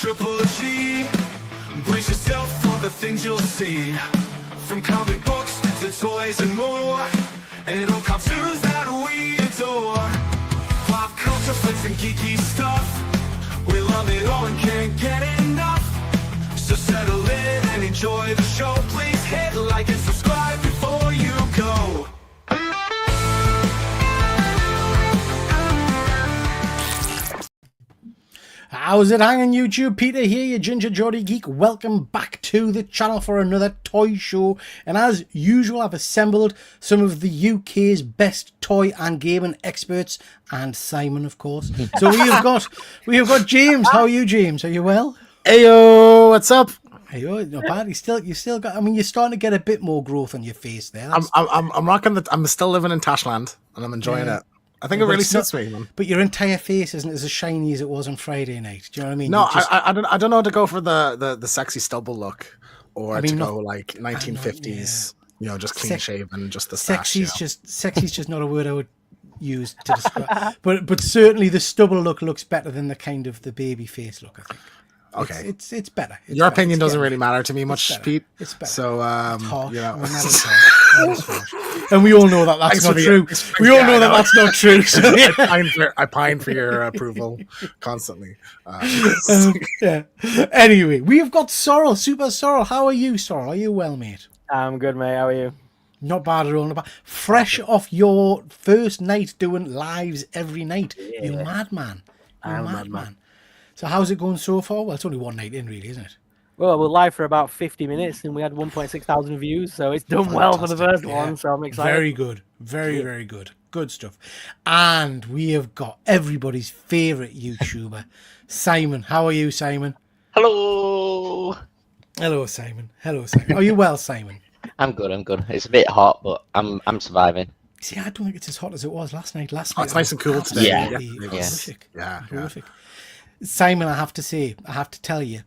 TripleG. Brace yourself for the things you'll see. From comic books to toys and more. And all cartoons that we adore. Pop culture, flicks and geeky stuff. We love it all and can't get enough. So settle in and enjoy the show. Please hit like and subscribe before you go. How's it hanging, YouTube? Peter here, your Ginger Geordie Geek. Welcome back to the channel for another toy show. And as usual, I've assembled some of the UK's best toy and gaming experts, and Simon, of course. So we have got James. How are you, James? Are you well? Heyo, what's up? Heyo, not bad. You still got. I mean, you're starting to get a bit more growth on your face there. I'm rocking the. I'm still living in Tashland, and I'm enjoying it. I think it really suits me, man. But your entire face isn't as shiny as it was on Friday night. Do you know what I mean? No, I don't know to go for the sexy stubble look, or to go like 1950s. You know, just clean shaven, just the stash. Sexy's just not a word I would use to describe. but certainly the stubble look looks better than the kind of the baby face look, I think. Okay, it's better. Your opinion doesn't really matter to me much, Pete. It's better. So you know. And we all know that that's not true. We all know that that's not true. So, I pine for your approval constantly. Yeah. Anyway, we have got Sorrel, Super Sorrel. How are you, Sorrel? Are you well, mate? I'm good, mate. How are you? Not bad at all. Not bad. Fresh off your first night doing lives every night. Yeah. You madman. I'm a madman. So how's it going so far? Well, it's only one night in, really, isn't it? Well, we're live for about 50 minutes and we had 1.6 thousand views, so it's done well for the first one, so I'm excited. Very good. Very good. Good stuff. And we have got everybody's favourite YouTuber, Simon. How are you, Simon? Hello. Hello, Simon. Are you well, Simon? I'm good. It's a bit hot, but I'm surviving. See, I don't think it's as hot as it was last night. It's nice and cool today. Yeah. Horrific. Simon, I have to tell you.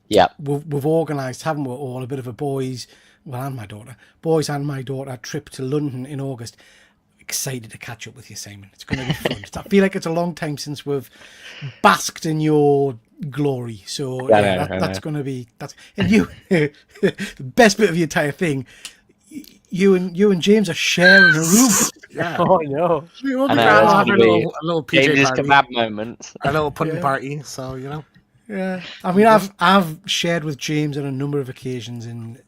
Yeah. We've organised, haven't we, all a bit of a boys and my daughter trip to London in August. Excited to catch up with you, Simon. It's going to be fun. I feel like it's a long time since we've basked in your glory. So that's going to be and you. The best bit of the entire thing. You and James are sharing a room. Yeah. Oh no! We'll be a little PJ James's party, kebab moment, a little pudding party. So you know. Yeah, I mean, I've shared with James on a number of occasions, and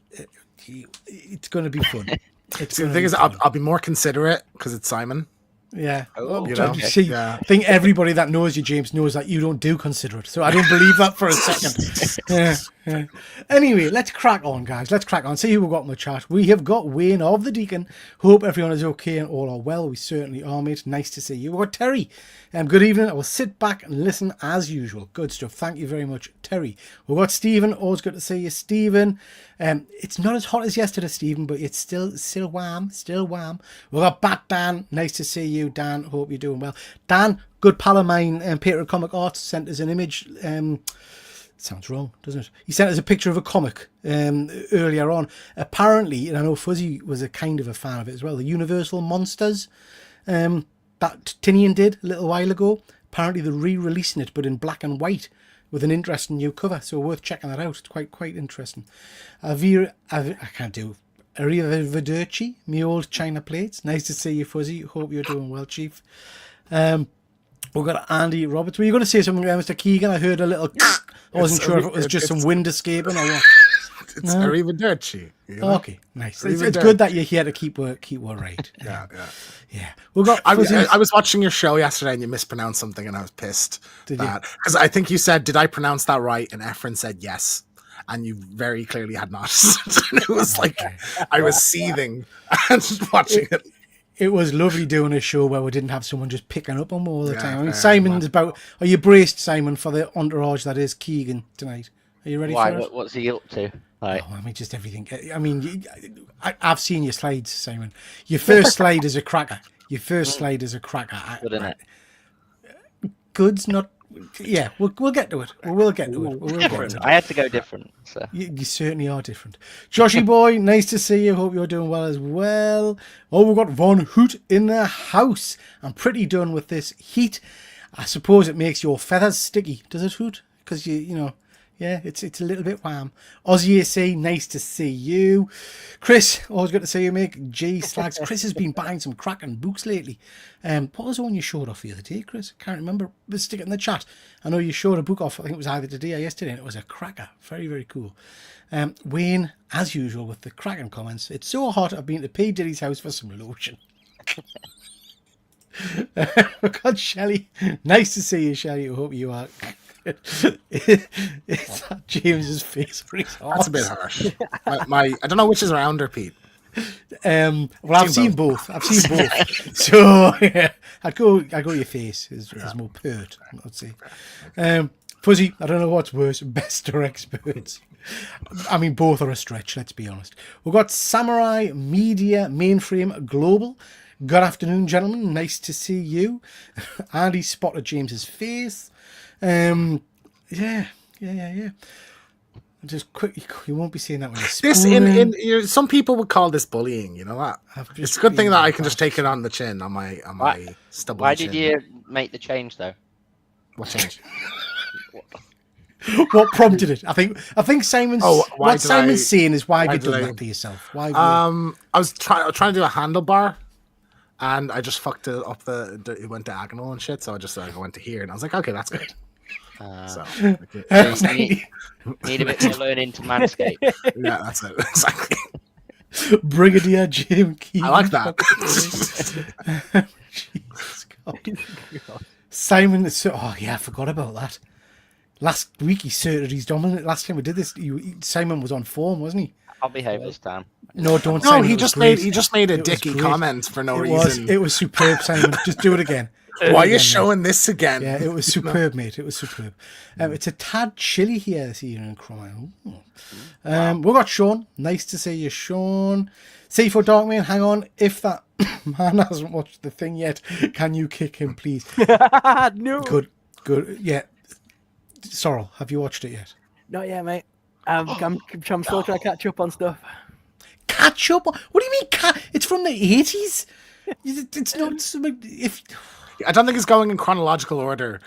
it's going to be fun. The thing is, I'll be more considerate because it's Simon. Yeah. I think everybody that knows you, James, knows that you don't do considerate. So I don't believe that for a second. Yeah. Anyway, let's crack on, guys. Let's crack on. See who we've got in the chat. We have got Wayne of the Deacon. Hope everyone is okay and all are well. We certainly are, mate. Nice to see you. We've got Terry. Good evening. I will sit back and listen as usual. Good stuff. Thank you very much, Terry. We've got Stephen. Always good to see you, Stephen. It's not as hot as yesterday, Stephen, but it's still warm. We've got Bat Dan. Nice to see you, Dan. Hope you're doing well. Dan, good pal of mine, Peter Comic Arts, sent us an image. Sounds wrong, doesn't it? He sent us a picture of a comic earlier on. Apparently, and I know Fuzzy was a kind of a fan of it as well, the Universal Monsters that Tinian did a little while ago. Apparently they're re-releasing it, but in black and white with an interesting new cover. So worth checking that out. It's quite interesting. I can't do Arrivederci, me old China plates. Nice to see you, Fuzzy. Hope you're doing well, Chief. We've got Andy Roberts. Were you going to say something, Mr. Keegan? I heard a little. I wasn't sure if it was just some wind escaping or what. It's Arrivederci. You know? Okay, nice. It's good that you're here to keep her right. Yeah. We've got. I was watching your show yesterday and you mispronounced something and I was pissed. Did you? Because I think you said, "Did I pronounce that right?" And Efren said yes. And you very clearly had not. It was like I was seething and watching it. It was lovely doing a show where we didn't have someone just picking up on me all the time. I mean, Simon's about. Are you braced, Simon, for the entourage that is Keegan tonight? Are you ready for it? What's he up to? Like... Oh, I mean, just everything. I mean, I've seen your slides, Simon. Your first slide is a cracker. Good, isn't it? Good's not. Yeah, we'll get to it. We'll get to it. I had to go different. So. You certainly are different. Joshy boy, nice to see you. Hope you're doing well as well. Oh, we've got Von Hoot in the house. I'm pretty done with this heat. I suppose it makes your feathers sticky. Does it, Hoot? Because you know, Yeah, it's a little bit wham. Aussie AC, nice to see you. Chris, always good to see you, mate. G Slags. Chris has been buying some cracking books lately. What was the one you showed off the other day, Chris? Can't remember. But stick it in the chat. I know you showed a book off, I think it was either today or yesterday, and it was a cracker. Very, very cool. Wayne, as usual, with the cracking comments. It's so hot, I've been to P. Diddy's house for some lotion. God, Shelley. Nice to see you, Shelley. I hope you are. It's that James's face for his arse. That's a bit harsh. I don't know which is rounder, Pete. Well, I've seen both. So yeah, I'd go your face is more pert, I'd say. Fuzzy, I don't know what's worse, best or experts. I mean, both are a stretch, let's be honest. We've got Samurai Media Mainframe Global. Good afternoon, gentlemen. Nice to see you. Andy spotted James's face. Yeah. Just quick, you won't be seeing that when you're This some people would call this bullying. You know that. It's a good thing that I can just take it on the chin, on my stubborn Why chin. did you make the change though? What change? What prompted it? I think Simon's. What Simon's saying is, why have you done that to yourself? Why? I was trying to do a handlebar, and I just fucked it up. It went diagonal and shit. So I went to here, and I was like, okay, that's good. Need a bit more learning to manscape. Yeah, that's it. Exactly. Brigadier Jim Keane. I like that. Jesus God. Simon, oh yeah, I forgot about that. Last week he asserted he's dominant. Last time we did this, Simon was on form, wasn't he? I'll behave this time. No, don't. No, Simon, he just made a dicky great. comment for no reason. It was superb, Simon. Just do it again. Why are you showing this again? Yeah, it was superb, mate. It was superb. It's a tad chilly here this evening in Cromwell. We've got Sean. Nice to see you, Sean. C4 Darkman, hang on. If that man hasn't watched the thing yet, can you kick him, please? No. Good. Yeah. Sorrel, have you watched it yet? Not yet, mate. I'm still trying to catch up on stuff. Catch up? What do you mean? It's from the 80s. It's not. If I don't think it's going in chronological order.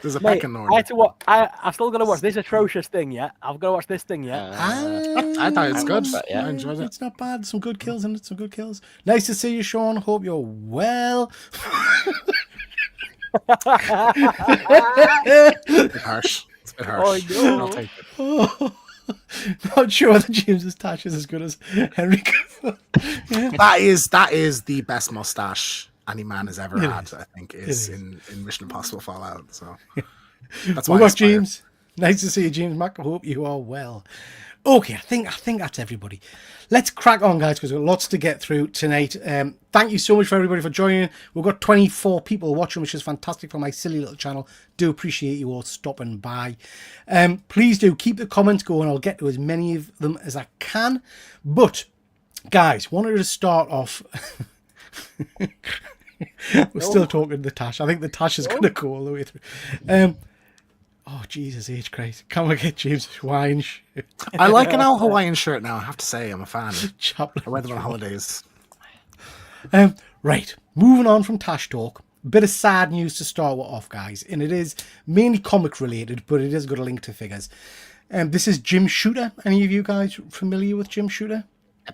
There's a pecking order. I had to I've still got to watch this atrocious thing yet. I've got to watch this thing yet. I thought it's good. Yeah. I enjoyed it. It's not bad. Some good kills in it. Some good kills. Nice to see you, Sean. Hope you're well. It's a bit harsh. It's a bit harsh. Oh, no. I'll take it. Not sure that James's Tash is as good as Henry Cavill. That is the best mustache any man has ever had. I think is in Mission Impossible Fallout. So that's why. We've got James. Nice to see you, James Mac. I hope you are well. Okay, I think that's everybody. Let's crack on, guys, because we've got lots to get through tonight. Thank you so much for everybody for joining. We've got 24 people watching, which is fantastic for my silly little channel. Do appreciate you all stopping by. Please do keep the comments going. I'll get to as many of them as I can. But, guys, wanted to start off... We're still talking to the Tash. I think the Tash is going to go all the way through. Oh, Jesus H. Christ. Can we get James' Hawaiian shirt? I like an old Hawaiian shirt now. I have to say, I'm a fan. Chaplain. I wear them on holidays. Right. Moving on from Tash Talk. Bit of sad news to start off, guys. And it is mainly comic related, but it has got a link to figures. This is Jim Shooter. Any of you guys familiar with Jim Shooter?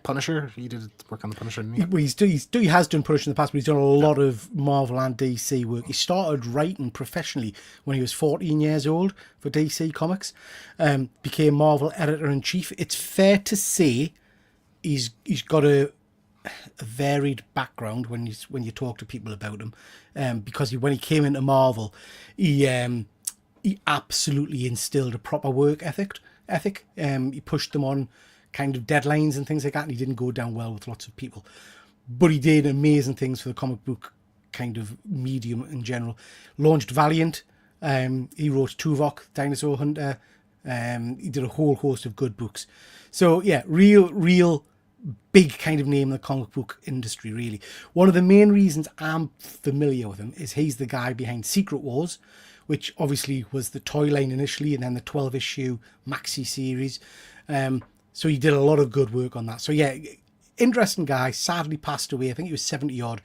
Punisher. He did work on the Punisher, didn't he? He has done Punisher in the past, but he's done a lot of Marvel and DC work. He started writing professionally when he was 14 years old for DC Comics. Became Marvel editor-in-chief. It's fair to say he's got a varied background when you talk to people about him, because when he came into Marvel, he absolutely instilled a proper work ethic. He pushed them on kind of deadlines and things like that, and he didn't go down well with lots of people, but he did amazing things for the comic book kind of medium in general. Launched Valiant, he wrote Tuvok, Dinosaur Hunter, he did a whole host of good books. So yeah, real big kind of name in the comic book industry, really. One of the main reasons I'm familiar with him is he's the guy behind Secret Wars, which obviously was the toy line initially, and then the 12-issue maxi series. So he did a lot of good work on that. So yeah, interesting guy, sadly passed away. I think he was 70 odd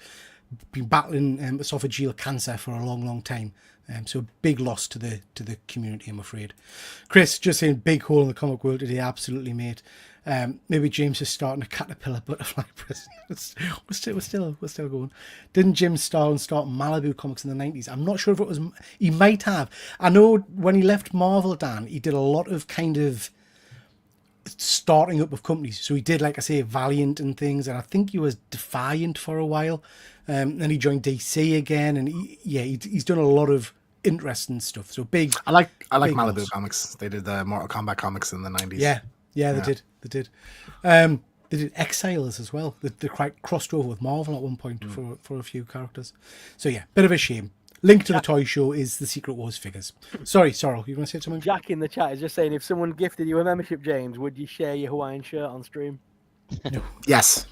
been battling esophageal cancer for a long, long time. So a big loss to the community, I'm afraid. Chris just saying big hole in the comic world today. Absolutely, mate. Maybe James is starting a caterpillar butterfly prison. we're still going. Didn't Jim Starlin start Malibu Comics in the 90s? I'm not sure if it was. He might have. I know when he left Marvel, Dan, he did a lot of kind of starting up of companies. So he did, like I say, Valiant and things, and I think he was Defiant for a while. Then he joined DC again, and he's done a lot of interesting stuff. So big. I like big Malibu loss. Comics. They did the Mortal Kombat comics in the 90s. Yeah, they did. They did Exiles as well. They quite crossed over with Marvel at one point for a few characters. So yeah, bit of a shame. Link to the toy show is the Secret Wars figures. Sorry, Sorrel, you want to say something? Jack in the chat is just saying, if someone gifted you a membership, James, would you share your Hawaiian shirt on stream? Yes.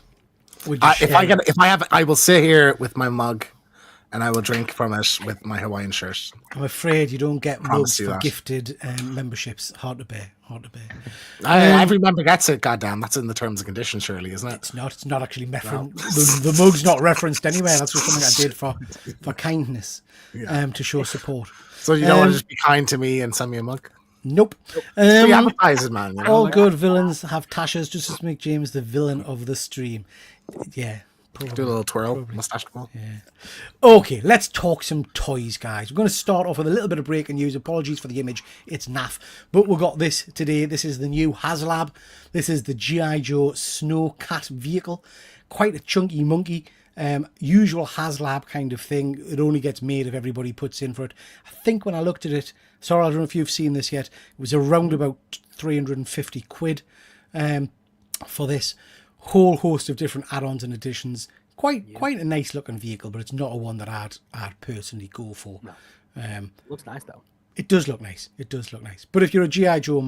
Would you I will sit here with my mug, and I will drink from it with my Hawaiian shirt. I'm afraid you don't get Promise mugs you for that. gifted memberships. Hard to bear. Every member gets it. Goddamn, that's in the terms and conditions, surely, isn't it? It's not actually the mug's not referenced anywhere. That's just something I did for kindness, to show support. So you don't want to just be kind to me and send me a mug? Nope. We advertise it, man. You know? All good villains have tashes, just as make James the villain of the stream. Yeah. Probably. Do a little twirl, mustache twirl. Yeah. Okay, let's talk some toys, guys. We're going to start off with a little bit of breaking news. Apologies for the image, it's naff. But we've got this today. This is the new Haslab. This is the G.I. Joe Snowcat vehicle. Quite a chunky monkey. Usual Haslab kind of thing. It only gets made if everybody puts in for it. I think when I looked at it, sorry, I don't know if you've seen this yet, it was around about 350 quid for this. Whole host of different add-ons and additions. Quite a nice looking vehicle, but it's not a one that I'd personally go for. No. Looks nice though. It does look nice. But if you're a G.I. Joe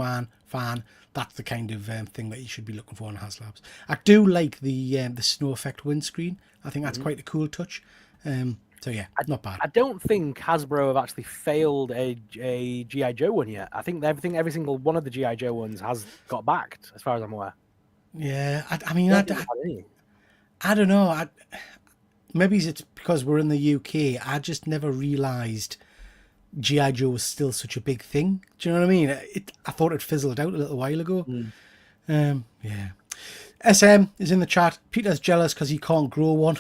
fan, that's the kind of thing that you should be looking for in Haslabs. I do like the snow effect windscreen. I think that's quite a cool touch. So yeah, not bad. I don't think Hasbro have actually failed a G.I. Joe one yet. I think every single one of the G.I. Joe ones has got backed, as far as I'm aware. Yeah, I don't know. Maybe it's because we're in the UK. I just never realised G.I. Joe was still such a big thing. Do you know what I mean? I thought it fizzled out a little while ago. Yeah. SM is in the chat. Peter's jealous because he can't grow one.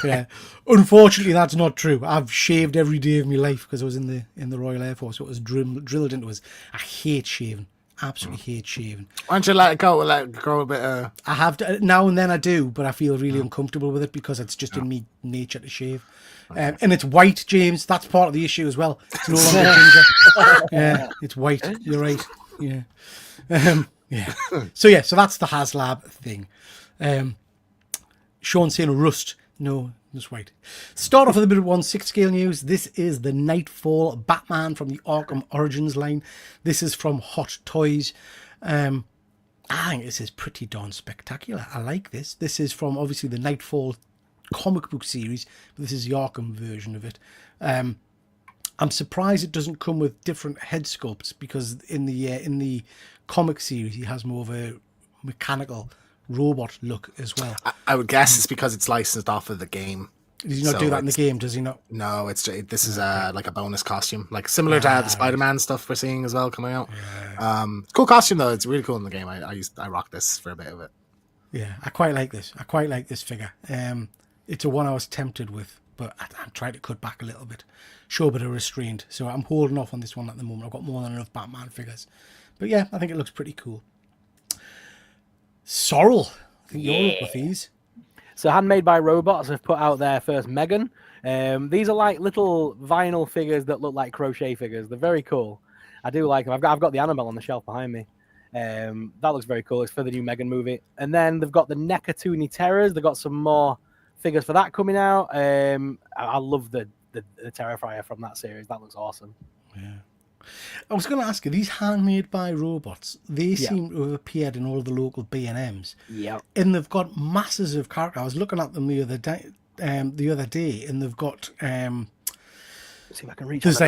Yeah. Unfortunately, that's not true. I've shaved every day of my life because I was in the Royal Air Force. So it was drilled into us. I hate shaving. Absolutely hate shaving. Why don't you let it go? Let it grow a bit. I have to, now and then I do, but I feel really uncomfortable with it because it's just in me nature to shave. And it's white, James. That's part of the issue as well. It's no longer ginger. Yeah, it's white. You're right. Yeah. Yeah. So that's the Haslab thing. Sean saying rust. No, just white. Start off with a bit of 1/6 scale news. This is the Nightfall Batman from the Arkham Origins line. This is from Hot Toys. I think this is pretty darn spectacular. I like this. This is from obviously the Nightfall comic book series, but this is the Arkham version of it. I'm surprised it doesn't come with different head sculpts because in the comic series he has more of a mechanical robot look as well. I would guess it's because it's licensed off of the game. Does he not do that in the game? Does he not? No, this is like a bonus costume, like similar to the Spider-Man stuff we're seeing as well coming out. Yeah. Cool costume though. It's really cool in the game. I rock this for a bit of it. Yeah, I quite like this. I quite like this figure. It's a one I was tempted with, but I'm trying to cut back a little bit, show a bit of restraint. So I'm holding off on this one at the moment. I've got more than enough Batman figures, but yeah, I think it looks pretty cool. Sorrel, I think you're up with these. So Handmade by Robots have put out their first Megan. These are like little vinyl figures that look like crochet figures. They're very cool. I do like them. I've got the Annabelle on the shelf behind me. That looks very cool. It's for the new Megan movie. And then they've got the NECA Toony Terrors. They've got some more figures for that coming out. I love the Terrifier from that series. That looks awesome. Yeah. I was going to ask you, these Handmade by Robots, they seem to have appeared in all the local B&Ms. Yeah. And they've got masses of characters. I was looking at them the other day, and they've got... Let's see if I can reach. There's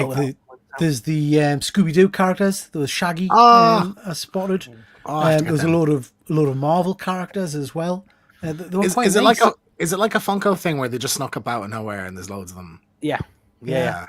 the Scooby-Doo characters. There was Shaggy I spotted. There was a load of Marvel characters as well. Is it like Is it like a Funko thing where they just snuck up out of nowhere and there's loads of them? Yeah. Yeah.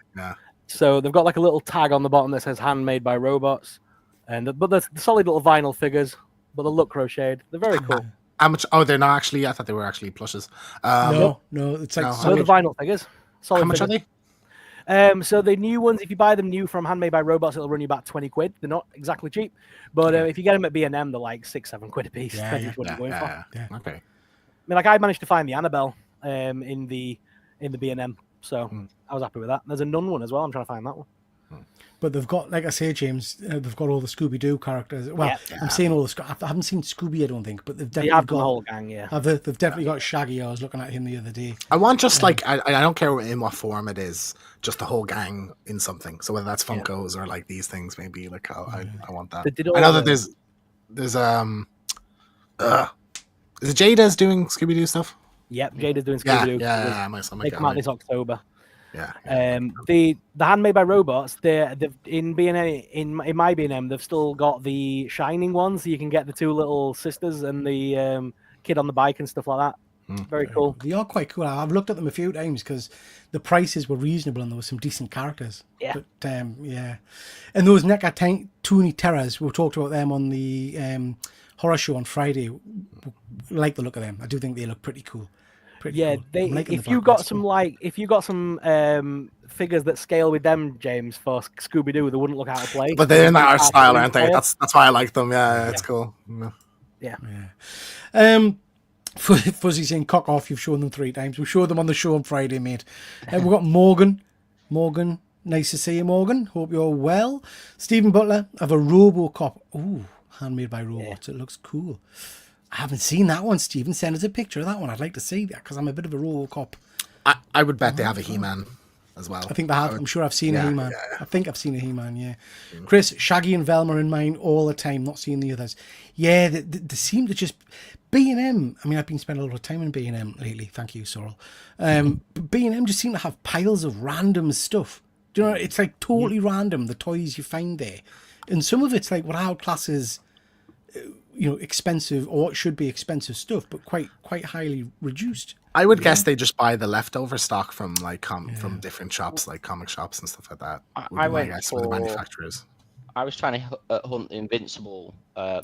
So they've got like a little tag on the bottom that says "Handmade by Robots," but they're solid little vinyl figures, but they look crocheted. They're very cool. How much? Oh, they're not actually. I thought they were actually plushes. No, it's like So the vinyl figures. Solid How much figures. are they? So the new ones, if you buy them new from Handmade by Robots, it'll run you about 20 quid. They're not exactly cheap, but if you get them at B&M, they're like 6-7 quid a piece. Depending what you're going for. Yeah. Okay. I mean, like I managed to find the Annabelle in the B&M, so I was happy with that. There's a Nun one as well. I'm trying to find that one. But they've got, like I say, James, they've got all the Scooby-Doo characters. Well, I'm saying all the... I haven't seen Scooby, I don't think, but they've definitely got... the whole gang, yeah. They've definitely got Shaggy. I was looking at him the other day. I want just like I don't care in what form it is, just the whole gang in something. So whether that's Funkos or like these things, maybe like I want that. I know that there's is it Jada's doing Scooby Doo stuff? Yep, Jada's doing Scooby Doo. Yeah. They come out this October. Yeah. The Handmade by Robots, they've in B&M in my B&M, they've still got the Shining ones, so you can get the two little sisters and the kid on the bike and stuff like that. Very cool. They are quite cool. I've looked at them a few times because the prices were reasonable and there were some decent characters. Yeah. But and those NECA Toony Terrors, we talked about them on the horror show on Friday. I like the look of them. I do think they look pretty cool. Yeah, cool. if you got some figures that scale with them, James, for Scooby Doo, they wouldn't look out of place. But they're in that art style, aren't they? That's why I like them. Yeah, it's cool. Yeah. Fuzzy saying cock off. You've shown them 3 times. We showed them on the show on Friday, mate. We've got Morgan. Nice to see you, Morgan. Hope you're well. Stephen Butler have a RoboCop. Ooh, Handmade by Robots. It looks cool. I haven't seen that one, Stephen. Send us a picture of that one. I'd like to see that because I'm a bit of a RoboCop. I would bet they have a He-Man as well. I think they have. I'm sure I've seen a He-Man. Yeah. I think I've seen a He-Man, yeah. Chris, Shaggy and Velma in mine all the time, not seeing the others. Yeah, they seem to just... B&M, I mean, I've been spending a lot of time in B&M lately. Thank you, Sorrel. But B&M just seem to have piles of random stuff. Do you know, it's like totally random, the toys you find there. And some of it's like what I would class as... expensive, or it should be expensive stuff, but quite highly reduced. I would guess they just buy the leftover stock from like from different shops, like comic shops and stuff like that. I went for the manufacturers. I was trying to hunt the Invincible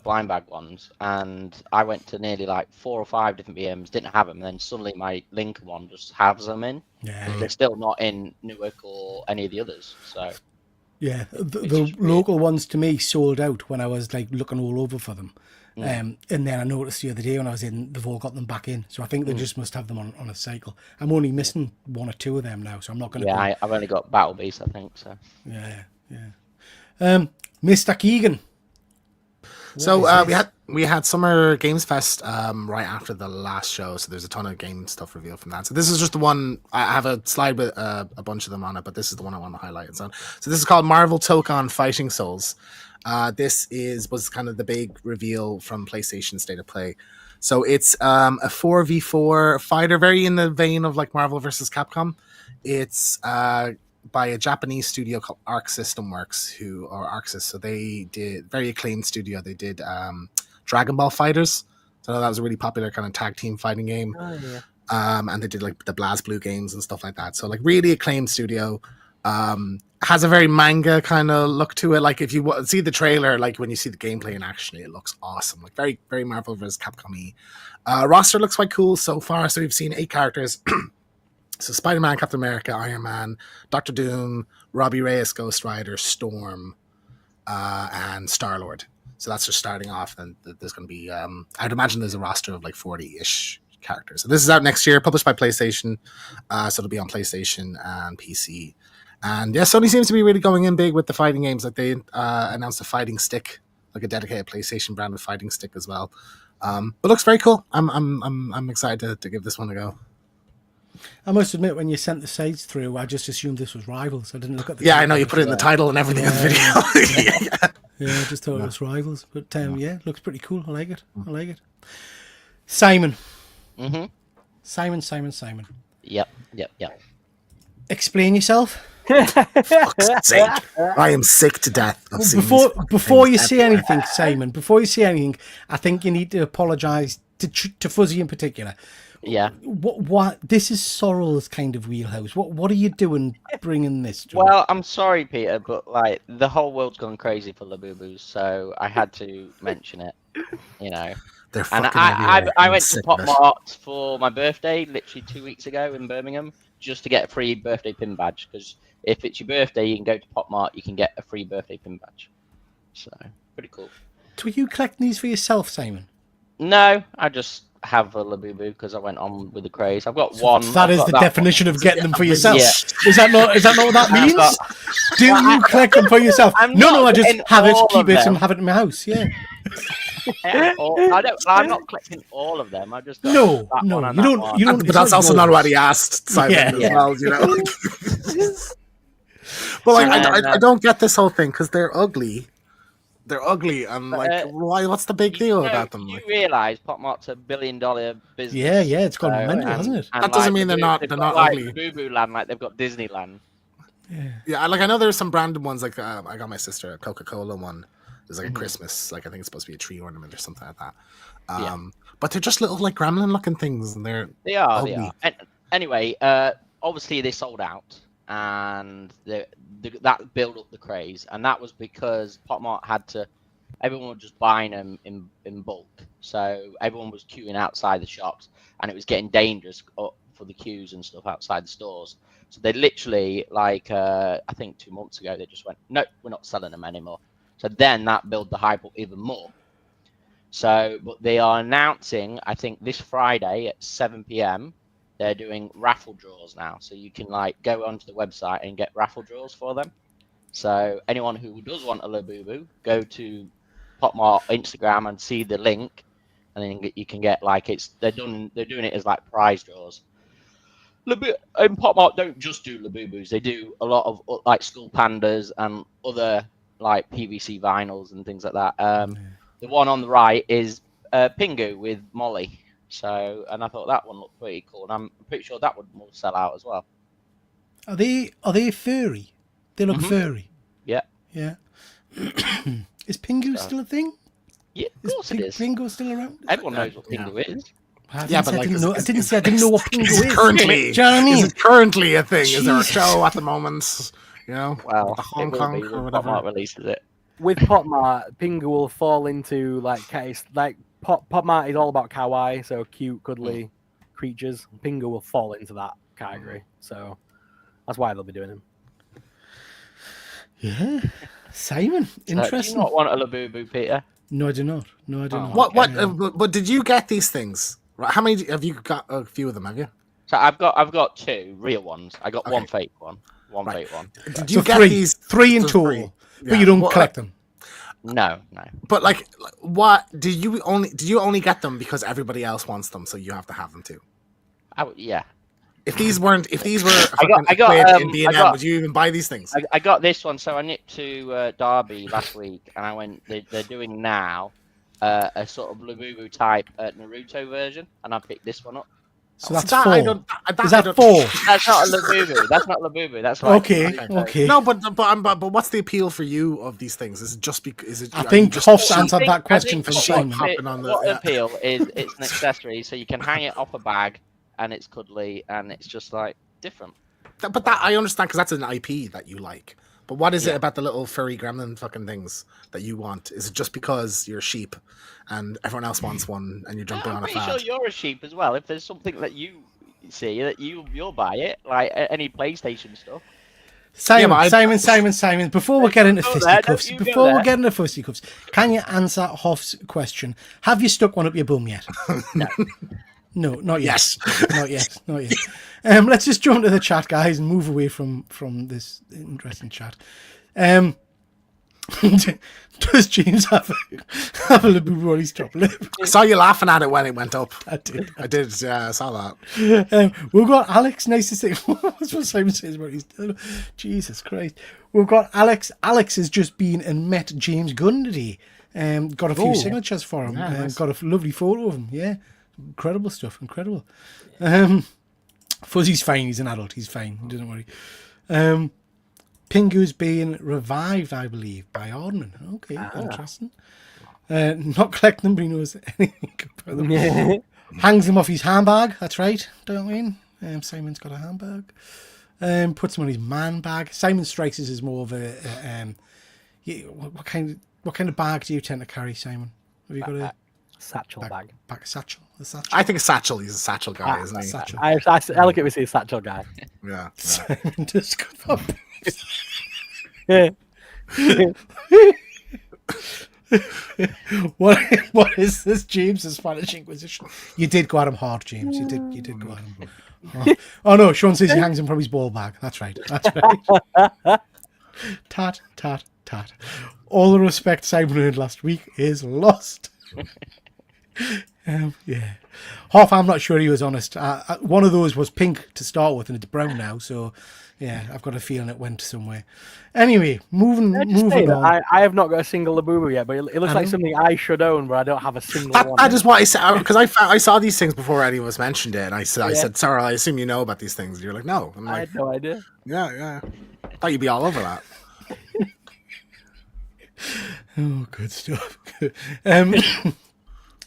blind bag ones, and I went to nearly like 4 or 5 different BMs, didn't have them, and then suddenly my Lincoln one just has them in. Yeah. They're still not in Newark or any of the others, so... Yeah, the local ones to me sold out when I was like looking all over for them. And then I noticed the other day when I was in, they've all got them back in. So I think they just must have them on a cycle. I'm only missing 1 or 2 of them now, so I'm not going to... Yeah, I've only got Battle Beast, I think, so... Yeah. Mr. Keegan. So we had Summer Games Fest right after the last show, so there's a ton of game stuff revealed from that. So this is just the one. I have a slide with a bunch of them on it, but this is the one I want to highlight. So this is called Marvel Tokon Fighting Souls. This was kind of the big reveal from PlayStation State of Play. So it's a 4v4 fighter, very in the vein of like Marvel versus Capcom. It's by a Japanese studio called Arc System Works, Arxis. So they did very acclaimed studio. They did Dragon Ball Fighters. So that was a really popular kind of tag team fighting game. Oh, yeah. And they did like the BlazBlue games and stuff like that. So like really acclaimed studio. Has a very manga kind of look to it. Like if you see the trailer, like when you see the gameplay in action, it looks awesome. Like very, very Marvel vs. Capcom-y. Roster looks quite cool so far. So we've seen 8 characters. So Spider-Man, Captain America, Iron Man, Doctor Doom, Robbie Reyes, Ghost Rider, Storm, and Star-Lord. So that's just starting off. Then there's going to be, I'd imagine there's a roster of like 40-ish characters. So this is out next year, published by PlayStation. So it'll be on PlayStation and PC. And yeah, Sony seems to be really going in big with the fighting games. Like they announced a fighting stick, like a dedicated PlayStation branded fighting stick as well. But looks very cool. I'm excited to give this one a go. I must admit, when you sent the sides through, I just assumed this was Rivals. I didn't look at the... Yeah, I know, you put it in the title and everything in the video. Yeah, I just thought it was Rivals. But yeah, looks pretty cool. I like it. Simon. Mm-hmm. Simon. Yep. Explain yourself. Fuck's sake. I am sick to death of seeing Before you say anything, Simon, I think you need to apologise to Fuzzy in particular. Yeah. What? This is Sorrel's kind of wheelhouse. What are you doing bringing this to? Well, I'm sorry, Peter, but like the whole world's gone crazy for Labubu's, so I had to mention it. You know. They're And fucking everywhere. I I'm went to sick Pop of it. Mart for my birthday, literally 2 weeks ago in Birmingham, just to get a free birthday pin badge. Because if it's your birthday, you can go to Pop Mart, you can get a free birthday pin badge. So, pretty cool. So are you collecting these for yourself, Simon? No, I just have a Labubu because I went on with the craze. I've got one. That I've is got the that definition of getting them for yourself. Yeah. Is that not what that I've means? got- Do you collect them for yourself? I'm No, not I just getting have it, all keep of it, them. and have it in my house. Yeah. I'm not collecting all of them. I've just got No, that one no, and you that don't. one. You don't. But it's that's also not yours. what he asked, Simon, Yeah. as well, you know? But like, And, I don't get this whole thing, because they're ugly. They're ugly, and like, why? What's the big deal about them? You Like, realise Pop Mart's $1 billion business? Yeah, it's gone So, mental, and- hasn't it? and, That doesn't like, mean they're not like ugly. Boo Boo Land, like they've got Disneyland. yeah, like I know there's some branded ones. Like I got my sister a Coca-Cola one. There's like a Christmas, like I think it's supposed to be a tree ornament or something like that. But they're just little like gremlin-looking things, and They are. ugly. Anyway, obviously they sold out, and that built up the craze, and that was because Pop Mart had to. Everyone was just buying them in bulk, so everyone was queuing outside the shops, and it was getting dangerous for the queues and stuff outside the stores. So they literally, like I think 2 months ago, they just went, no, we're not selling them anymore. So then that built the hype up even more. So, but they are announcing, I think this Friday at 7 p.m. they're doing raffle draws now. So you can like go onto the website and get raffle draws for them. So anyone who does want a Labubu, go to Pop Mart Instagram and see the link, and then you can get like they're doing it as like prize draws. And Pop Mart don't just do Labubus; they do a lot of like Skull Pandas and other like PVC vinyls and things like that. The one on the right is Pingu with Molly. So, and I thought that one looked pretty cool, and I'm pretty sure that one will sell out as well. Are they furry? They look furry. Yeah. Yeah. Is Pingu still a thing? Yeah, of course it is. Pingu still around? Everyone knows what Pingu is. I Yeah, didn't but say I like, didn't know. I didn't say I didn't know what Pingu is is. it currently? Do you know what I mean? Is it currently a thing? Is there a Jesus. show at the moment? You know, Well, the Hong it will Kong be or when Pop Mart whatever. releases it. With Pop Mart, Pingu will fall into like case like Pop Mart is all about kawaii, so cute, cuddly creatures. Pingu will fall into that category, so that's why they'll be doing them. Yeah. Simon, Do you interesting. not want a Labubu, Peter? No, I do not. No, I do not. What? But did you get these things? Right? How many have you got? A few of them, have you? So I've got 2 real ones. I got one fake one, Right. fake one. Did you So get three, these? three in so total, three. but Yeah. you don't Well, collect them. No. But like, what did you only get them because everybody else wants them, so you have to have them too? Yeah. If these were I got- in B&M, I got- would you even buy these things? I got this one. So I nipped to Derby last week, and I went. They're doing now a sort of Labubu type Naruto version, and I picked this one up. So that's That 4. I don't- that Is I that don't- 4? That's not a Labubu. That's not Labubu. That's like Okay. No, but what's the appeal for you of these things? Is it just because? Is it? I are think you just Hoff's I answered think- that I question think for what Simon. hopping on the- what yeah. appeal is it's an accessory, so you can hang it off a bag, and it's cuddly, and it's just like different. But that I understand because that's an IP that you like. But what is it about the little furry gremlin fucking things that you want? Is it just because you're a sheep and everyone else wants one and you're jumping I'm on a pretty fad? sure you're a sheep as well. If there's something that you see that you'll buy it, like any PlayStation stuff. Simon, but Simon. Before we get into Go there, fisticuffs, don't you go there. can you answer Hoff's question? Have you stuck one up your bum yet? No. No, not yet. Yes. not yet. Let's just jump to the chat, guys, and move away from this interesting chat. Does James have a Labubu on his top lip? I saw you laughing at it when it went up. I did. Yeah, I saw that. We've got Alex. Nice to see. That's what Simon says about his. Jesus Christ. We've got Alex. Alex has just been and met James Gunn today. Got a few signatures for him. Nice. Got a lovely photo of him. Yeah, incredible stuff. Incredible. Fuzzy's fine. He's an adult. He's fine. Don't worry. Pingu's being revived, I believe, by Aardman. Okay, interesting. Not collecting them, but he knows anything about them. Hangs him off his handbag. That's right. Don't mean. Simon's got a handbag. Puts him on his man bag. Simon Strikes is more of a. What kind of bag do you tend to carry, Simon? Have you got a satchel bag? Satchel. A satchel. I think a satchel. He's a satchel guy, isn't he? Satchel. I like it. We see a satchel guy. Yeah. Simon just got up. Yeah. What is this, James? The Spanish Inquisition. You did go at him hard, James. You did go at him. Oh no, Sean says he hangs him from his ball bag. That's right. Tat, tat, tat. All the respect Simon earned last week is lost. Yeah. Half, I'm not sure he was honest. One of those was pink to start with, and it's brown now. So, yeah, I've got a feeling it went somewhere. Anyway, moving on. I have not got a single Labubu yet, but it looks like something I should own, but I don't have a single one. I just want to say, because I saw these things before any of us mentioned it, and I said, Sarah, I assume you know about these things. And you're like, no. I'm like, I had no idea. Yeah. I thought you'd be all over that. Oh, good stuff.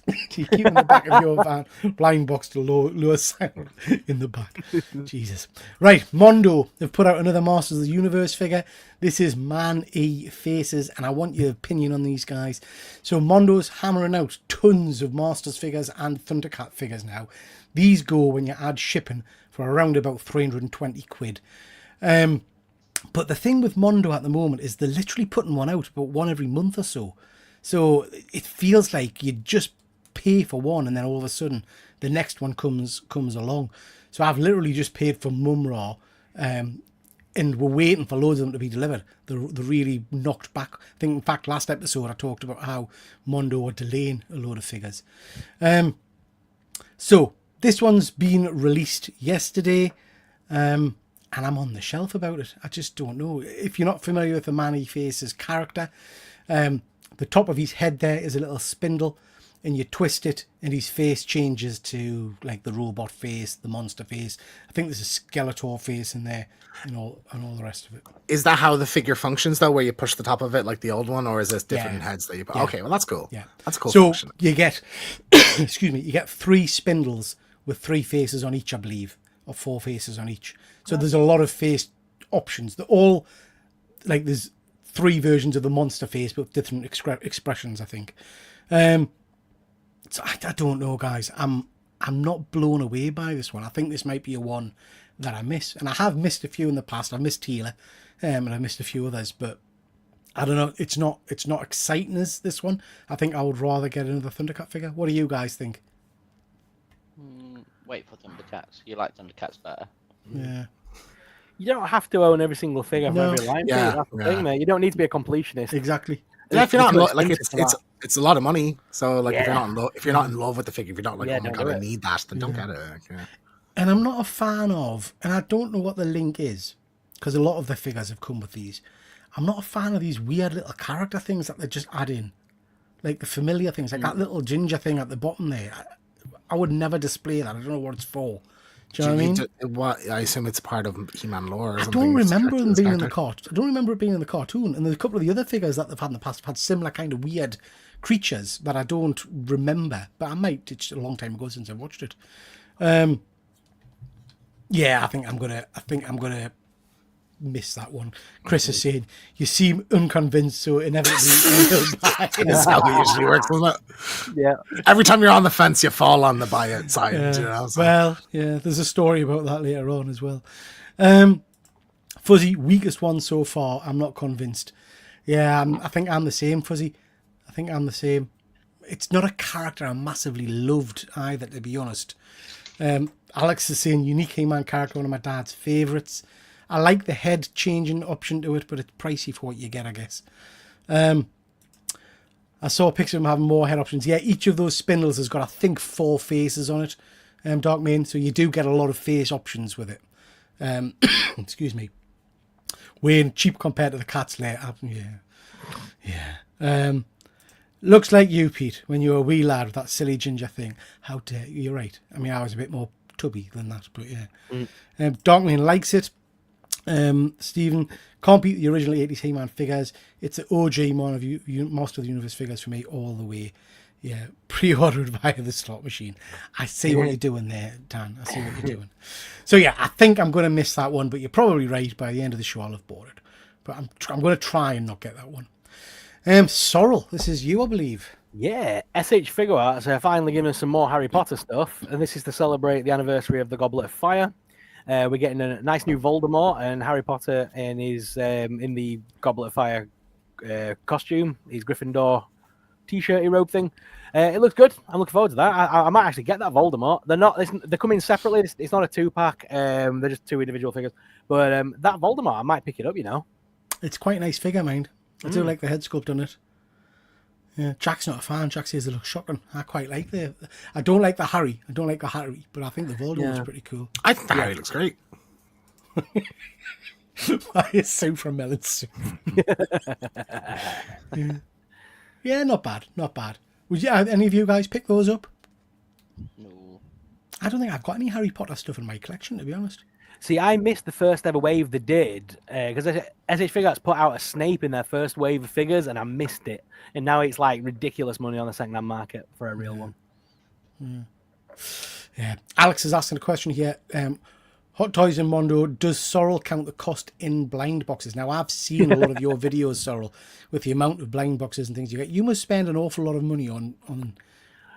You keep in the back of your van, blind box to lower sound in the back. Jesus. Right, Mondo have put out another Masters of the Universe figure. This is Man-E Faces, and I want your opinion on these guys. So Mondo's hammering out tons of Masters figures and Thundercat figures now. These go, when you add shipping, for around about 320 quid. But the thing with Mondo at the moment is they're literally putting one out, about one every month or so. So it feels like you just pay for one, and then all of a sudden the next one comes along. So I've literally just paid for Mumra, and we're waiting for loads of them to be delivered. They're really knocked back. I think, in fact, last episode I talked about how Mondo were delaying a load of figures. So this one's been released yesterday, and I'm on the shelf about it. I just don't know. If you're not familiar with the Man-E Faces character, the top of his head there is a little spindle, and you twist it and his face changes to like the robot face, the monster face. I think there's a Skeletor face in there and all the rest of it. Is that how the figure functions though, where you push the top of it like the old one, or is this different heads that you put? Yeah. Okay, well that's cool. Yeah. That's a cool So function. you get you get 3 spindles with 3 faces on each, I believe, or 4 faces on each. So there's a lot of face options. They're all like, there's 3 versions of the monster face but different expressions, I think. So I don't know, guys. I'm not blown away by this one. I think this might be a one that I miss, and I have missed a few in the past. I've missed Teela, and I missed a few others, but I don't know. It's not exciting as this one. I think I would rather get another Thundercat figure. What do you guys think? Wait for Thundercats. You like Thundercats better. Yeah. You don't have to own every single figure from every line. Yeah, That's the thing, mate. You don't need to be a completionist. Exactly. Yeah, if you're not It's like expensive it's a lot of money. So like if you're not in love with the figure, if you're not like, oh my don't god, do I it. need that, then don't get it. Yeah. And I'm not a fan of, and I don't know what the link is, because a lot of the figures have come with these. I'm not a fan of these weird little character things that they just add in. Like the familiar things, like that little ginger thing at the bottom there. I would never display that. I don't know what it's for. Do you know what I mean? I assume it's part of He-Man lore or I something. don't remember them being in the cartoon. I don't remember it being in the cartoon. And there's a couple of the other figures that they've had in the past have had similar kind of weird creatures that I don't remember. But I might. It's a long time ago since I watched it. Yeah, I think I'm gonna miss that one. Chris is saying you seem unconvinced, so inevitably you'll buy it. That's how it usually works, isn't it? Yeah. Every time you're on the fence, you fall on the buy it side. You know, so. Well, yeah, there's a story about that later on as well. Fuzzy, weakest one so far. I'm not convinced. Yeah, I think I'm the same, Fuzzy. I think I'm the same. It's not a character I massively loved either, to be honest. Alex is saying unique He-Man character, one of my dad's favourites. I like the head changing option to it, but it's pricey for what you get, I guess. I saw a picture of him having more head options. Yeah, each of those spindles has got, I think, 4 faces on it, Darkmane. So you do get a lot of face options with it. Excuse me. Way cheap compared to the Cat's Lair. Yeah. Looks like you, Pete, when you were a wee lad with that silly ginger thing. How dare you? You're right. I mean, I was a bit more tubby than that, but yeah. Darkmane likes it. Stephen, can't beat the original 80s He-Man figures. It's an OG Master of the Universe figures for me all the way. Yeah, pre-ordered via the slot machine. I see what you're doing there, Dan. I see what you're doing. So yeah, I think I'm going to miss that one, but you're probably right. By the end of the show, I'll have bought it. But I'm going to try and not get that one. Sorrel, this is you, I believe. Yeah, SH Figure Arts are finally giving us some more Harry Potter stuff, and this is to celebrate the anniversary of the Goblet of Fire. We're getting a nice new Voldemort and Harry Potter in his in the Goblet of Fire costume, his Gryffindor t-shirty robe thing. It looks good. I'm looking forward to that. I might actually get that Voldemort. They're coming separately. It's not a 2-pack. They're just 2 individual figures. But that Voldemort, I might pick it up. It's quite a nice figure, mind. I do like the head sculpt on it. Yeah, Jack's not a fan. Jack says it looks shocking. I quite like I don't like the Harry. But I think the Voldemort's pretty cool. I think the Harry looks great. Why is soup from melon soup? Yeah, not bad. Would you, any of you guys pick those up? No. I don't think I've got any Harry Potter stuff in my collection, to be honest. See, I missed the first ever wave they did because SH Figure Arts put out a Snape in their first wave of figures, and I missed it. And now it's like ridiculous money on the second-hand market for a real one. Yeah. Alex is asking a question here. Hot Toys and Mondo, does Sorrel count the cost in blind boxes? Now, I've seen a lot of your videos, Sorrel, with the amount of blind boxes and things you get. You must spend an awful lot of money on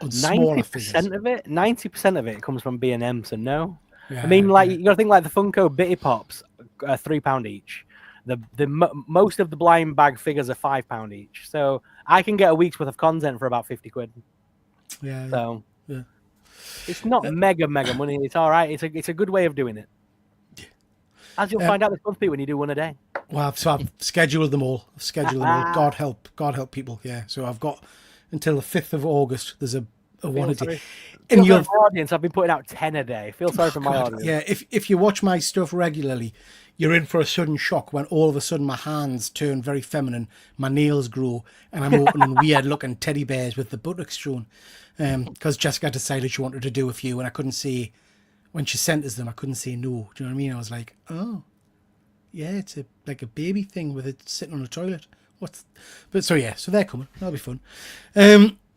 smaller figures. 90% of it comes from B&M, so no. Yeah, I mean, like you got to think like the Funko Bitty Pops are £3 each. Most of the blind bag figures are £5 each. So I can get a week's worth of content for about 50 quid. Yeah. So yeah. It's not mega money. It's all right. It's a good way of doing it. As you'll find out this month, Pete, when you do one a day. Well, so I've scheduled them all. God help people. Yeah. So I've got until the 5th of August. There's a one a day. And your audience, I've been putting out 10 a day. Feel sorry for my audience. Yeah. If you watch my stuff regularly, you're in for a sudden shock when all of a sudden my hands turn very feminine, my nails grow, and I'm opening weird looking teddy bears with the buttocks shown. Because Jessica decided she wanted to do a few, and I couldn't say, when she sent us them, I couldn't say no. Do you know what I mean? I was like, oh, yeah, it's like a baby thing with it sitting on a toilet. So they're coming. That'll be fun.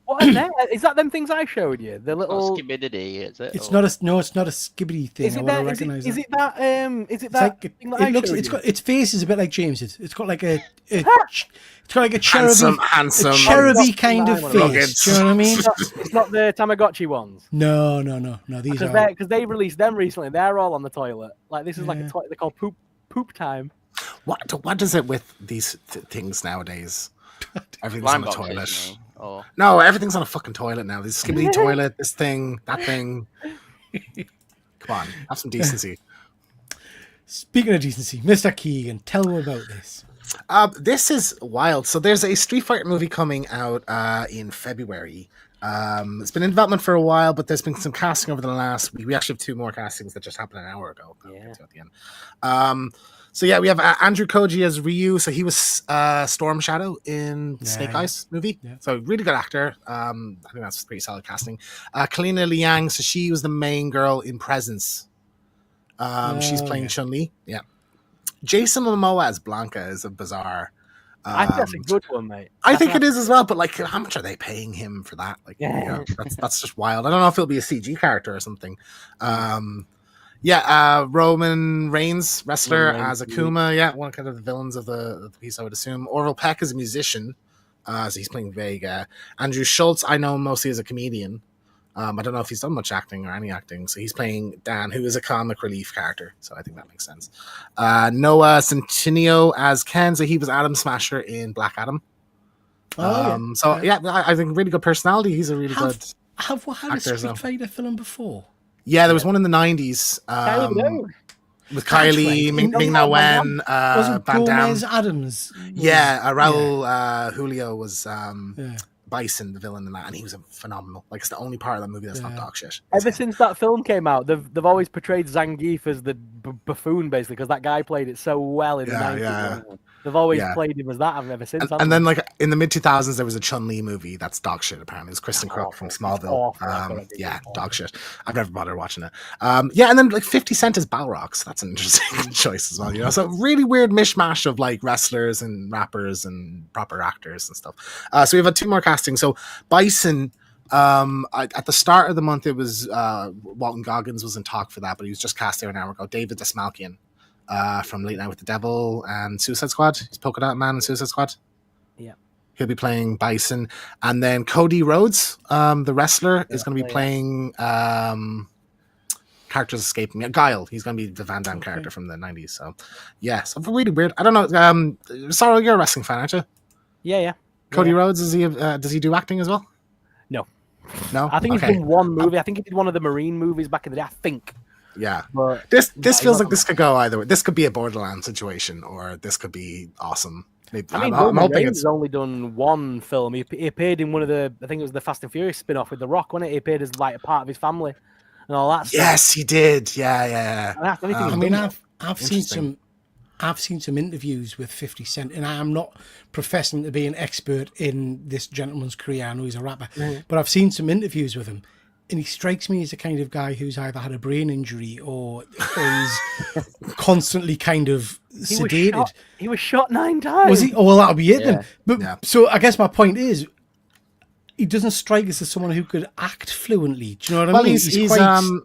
What are they? Is that them things I showed you? The little Skibidity, is it? It's not a skibbity thing. Is it that? Is it that? Is it that? Thing that I showed you? Its face is a bit like James's. It's got like a cherubby, handsome, a cheruby kind of face. Do you know what I mean? It's not the Tamagotchi ones. No. These are because they released them recently. They're all on the toilet. Like this is like a toilet. They're called poop time. What is it with these things nowadays? Everything's on the toilet. Oh. No, everything's on a fucking toilet now. This skibbity toilet, this thing, that thing. Come on, have some decency. Speaking of decency, Mr. Keegan, tell me about this. This is wild. So there's a Street Fighter movie coming out in February. It's been in development for a while, but there's been some casting over the last week. We actually have 2 more castings that just happened an hour ago. Yeah. At the end. So yeah, we have Andrew Koji as Ryu. So he was Storm Shadow in the Snake Eyes movie. Yeah. So really good actor. I think that's pretty solid casting. Kalina Liang, so she was the main girl in Presence. She's playing Chun-Li. Yeah. Jason Momoa as Blanca is a bizarre. I think that's a good one, mate. I think it is as well, but like, how much are they paying him for that? Like, that's just wild. I don't know if it'll be a CG character or something. Roman Reigns, wrestler, as Akuma. Yeah, one kind of the villains of the piece, I would assume. Orville Peck is a musician, so he's playing Vega. Andrew Schultz, I know mostly as a comedian. I don't know if he's done much acting or any acting, so he's playing Dan, who is a comic relief character. So I think that makes sense. Noah Centineo as Ken, so he was Adam Smasher in Black Adam. I think really good personality. He's a really good. Have we had a Street Fighter film before? Yeah, there was one in the 90s with Kylie, Ming-Na Wen, Van Damme. Gomez Adams. Raul Julio was Bison, the villain in that, and he was phenomenal. Like, it's the only part of that movie that's not dog shit. Ever since that film came out, they've always portrayed Zangief as the buffoon, basically, because that guy played it so well in the 90s. Yeah. They've always played him as that ever since. And then, like, in the mid-2000s, there was a Chun-Li movie that's dog shit, apparently. It was Kristen Crook from Smallville. Dog shit. I've never bothered watching it. And then, like, 50 Cent is Balrog, so that's an interesting choice as well, you know? So, really weird mishmash of, like, wrestlers and rappers and proper actors and stuff. So, we've had 2 more castings. So, Bison At the start of the month, it was Walton Goggins was in talk for that, but he was just cast there an hour ago. David Desmalkian from Late Night with the Devil and Suicide Squad. He's Polka Dot Man and Suicide Squad. Yeah. He'll be playing Bison. And then Cody Rhodes, the wrestler, is going to be playing characters escaping me. Guile. He's going to be the Van Damme character from the 90s. So, yeah, something really weird. I don't know. Sorry, you're a wrestling fan, aren't you? Yeah. Cody Rhodes, does he do acting as well? No, I think he's done one movie. I think he did one of the Marine movies back in the day. I think. Yeah, but this feels like this could go either way. This could be a Borderlands situation, or this could be awesome. Maybe, I mean, I'm hoping Reigns has only done one film. He appeared in one of the, I think it was the Fast and Furious spin-off with The Rock, wasn't it? He appeared as like a part of his family and all that stuff. Yes, he did. Yeah. And that's the only thing I he's mean, done. I've seen some interviews with 50 Cent, and I'm not professing to be an expert in this gentleman's career. I know he's a rapper, but I've seen some interviews with him, and he strikes me as the kind of guy who's either had a brain injury or he's constantly kind of sedated. He was shot 9 times. Was he? Oh, well, that'll be it then. But Yeah. so I guess my point is, he doesn't strike us as someone who could act fluently. Do you know what I mean?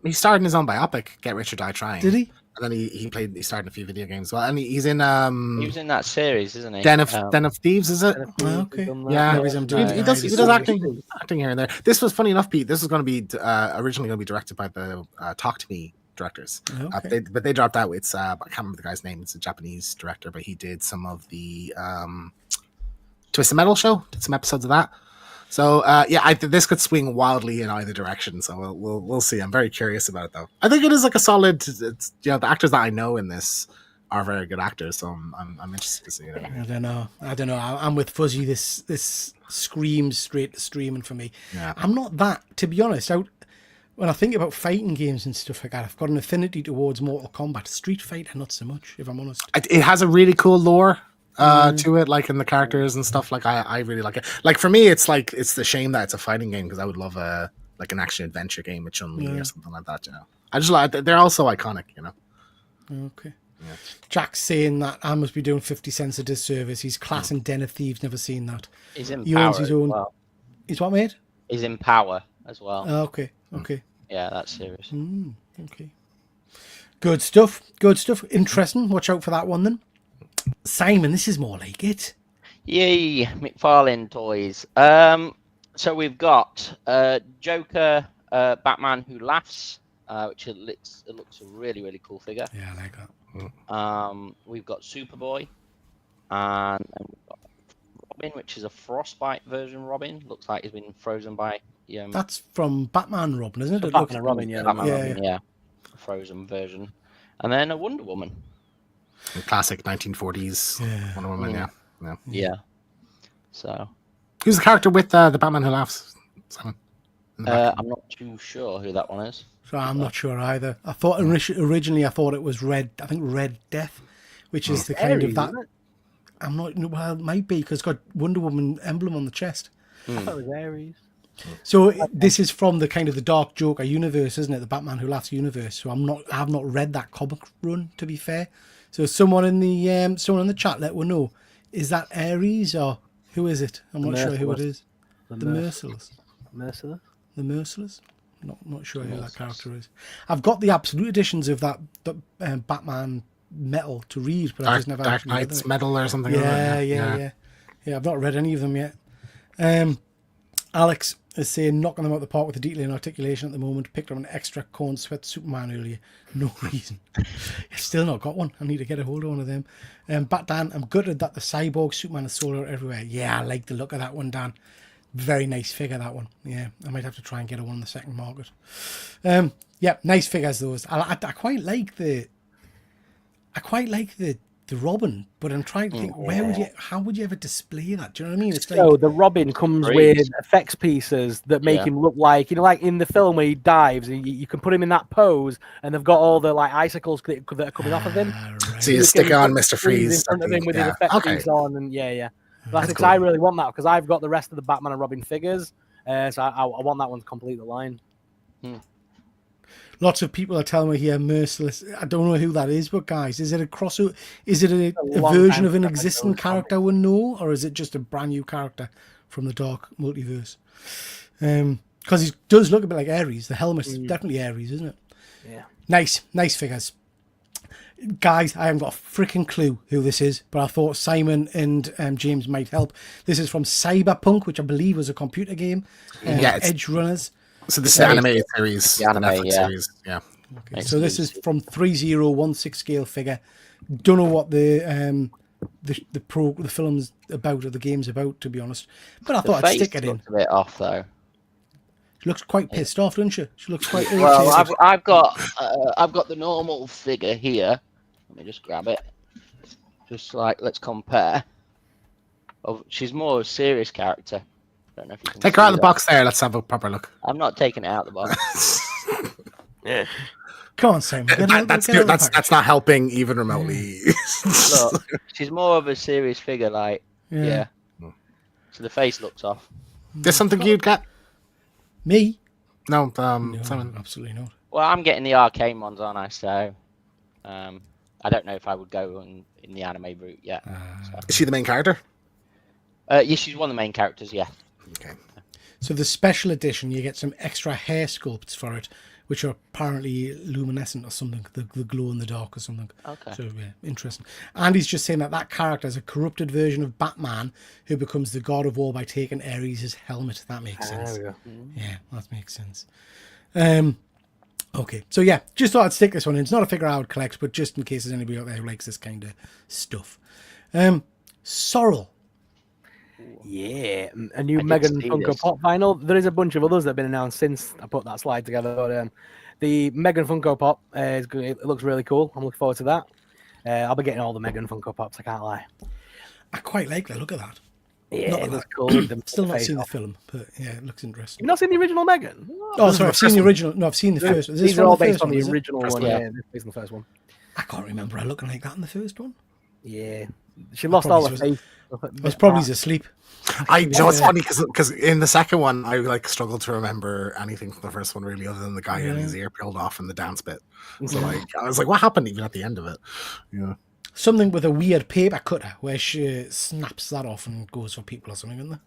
He's starred in his own biopic, Get Rich or Die Trying. Did he? And then he starred in a few video games as well. And he's in He was in that series, isn't he? Den of Thieves, is it? Oh, okay. Yeah, No, he's he does acting here and there. This was funny enough, Pete. This was going to be originally going to be directed by the Talk to Me directors, Okay. but they dropped out. It's I can't remember the guy's name. It's a Japanese director, but he did some of the Twisted Metal show. Did some episodes of that. So this could swing wildly in either direction. So we'll see. I'm very curious about it though. I think it is like a solid. It's, the actors that I know in this are very good actors. So I'm interested to see it. I don't know. I'm with Fuzzy. This screams straight to streaming for me. Yeah. I'm not that, to be honest. When I think about fighting games and stuff like that, I've got an affinity towards Mortal Kombat. Street Fighter, not so much, if I'm honest. It has a really cool lore to it, like in the characters and stuff. Like I really like it. Like for me, it's the shame that it's a fighting game, because I would love an action adventure game with Chun-Li or something like that. I just like, they're also iconic. Okay. Yeah. Jack's saying that I must be doing 50 cents a disservice. He's class in Den of Thieves, never seen that. He's in He Power owns his as own. well. He's what, mate? He's in Power as well. Okay. Yeah, that's serious. Okay. Good stuff. Interesting. Watch out for that one then. Simon, this is more like it. Yay, McFarlane Toys. So we've got Joker, Batman Who Laughs, which it looks a really, really cool figure. Yeah, I like that. We've got Superboy, and we've got Robin, which is a Frostbite version Robin. Looks like he's been frozen by... That's from Batman Robin, isn't it? Batman and Robin, yeah. Batman Robin, yeah. Frozen version. And then a Wonder Woman. Classic 1940s Wonder Woman. Yeah. So... Who's the character with the Batman Who Laughs? Simon? I'm not too sure who that one is. So I'm not sure either. I thought originally it was Red. I think Red Death, which is the kind Ares, of that. isn't it? I'm not. Well, it might be because it's got Wonder Woman emblem on the chest. I thought it was Ares. So this is from the kind of the Dark Joker universe, isn't it? The Batman Who Laughs universe. So I've not read that comic run, to be fair. So someone in the chat, let us know. Is that Ares or who is it? I'm not sure who it is. The Merciless. Merciless? The Merciless? Not sure who that character is. I've got the absolute editions of that Batman metal to read, but I've just never Dark actually read Knight's them. Metal or something. Yeah. I've not read any of them yet. Alex is saying knocking them out the park with the detail and articulation at the moment. Picked up an extra corn sweat Superman earlier. No reason. I've still not got one. I need to get a hold of one of them. But Dan, I'm gutted that the cyborg Superman is sold out everywhere. Yeah, I like the look of that one, Dan. Very nice figure, that one. Yeah, I might have to try and get one on the second market. Yeah, nice figures those. I quite like the Robin, but I'm trying to think how would you ever display that? Do you know what I mean? It's like, So the Robin comes with effects pieces that make him look like, like in the film where he dives, you can put him in that pose, and they've got all the like icicles that are coming off of him. right. So you stick on Mr. Freeze in front of him with his effects piece on, and That's because I really want that, because I've got the rest of the Batman and Robin figures, so I want that one to complete the line. Lots of people are telling me here, Merciless. I don't know who that is, but guys, is it a crossover? Is it a version of an existing character we know, or is it just a brand new character from the Dark Multiverse? Because he does look a bit like Ares. The helmet's definitely Ares, isn't it? Yeah. Nice figures. Guys, I haven't got a freaking clue who this is, but I thought Simon and James might help. This is from Cyberpunk, which I believe was a computer game. Edge Runners. So this is the animated series. The anime, Netflix yeah. series. Yeah. Okay, so this is from 3016 scale figure. Don't know what the film's about or the game's about, to be honest. But I thought I'd stick it in. A bit off though. She looks quite pissed off, doesn't she? She looks quite Well, irritated. I've got the normal figure here. Let me just grab it. Just like let's compare. Oh, she's more a serious character. Don't know if you can Take her out of see the that. box there. Let's have a proper look. I'm not taking it out of the box. Come on, Simon. Get out, That's get out of the package. that's not helping even remotely. Look, she's more of a serious figure. Like, yeah. So the face looks off. There's something you'd get? Me? No, No, Simon. absolutely not. Well, I'm getting the arcane ones, aren't I? So, I don't know if I would go in the anime route yet. Is she the main character? Yeah, she's one of the main characters. Yeah. Okay. So the special edition, you get some extra hair sculpts for it, which are apparently luminescent or something, the glow in the dark or something. Okay. So yeah, interesting. And he's just saying that character is a corrupted version of Batman who becomes the god of war by taking Ares' helmet. That makes sense. There we go. Yeah, that makes sense. Okay, so yeah, just thought I'd stick this one in. It's not a figure I would collect, but just in case there's anybody out there who likes this kind of stuff. Sorrel. Yeah, a new I did Megan see Funko this. Pop vinyl. There is a bunch of others that have been announced since I put that slide together. But, the Megan Funko Pop is good. It looks really cool. I'm looking forward to that. I'll be getting all the Megan Funko Pops. I can't lie. I quite like that. Look at that. Yeah, Not it that- looks cool. with the Still not face seen the off. film, but yeah, it looks interesting. You've not seen the original Megan? Oh, sorry, I've seen the original. No, I've seen the first one. Is this These from are all the based first on one, the is it? original one. Yeah. Yeah, this is based on the first one. I can't remember. I looking like that in the first one. Yeah, she lost all probably the was- face. I was probably asleep. You know what's funny because in the second one I like struggled to remember anything from the first one really, other than the guy getting his ear peeled off in the dance bit. So like I was like, what happened even at the end of it? Yeah. Something with a weird paper cutter where she snaps that off and goes for people or something, isn't there?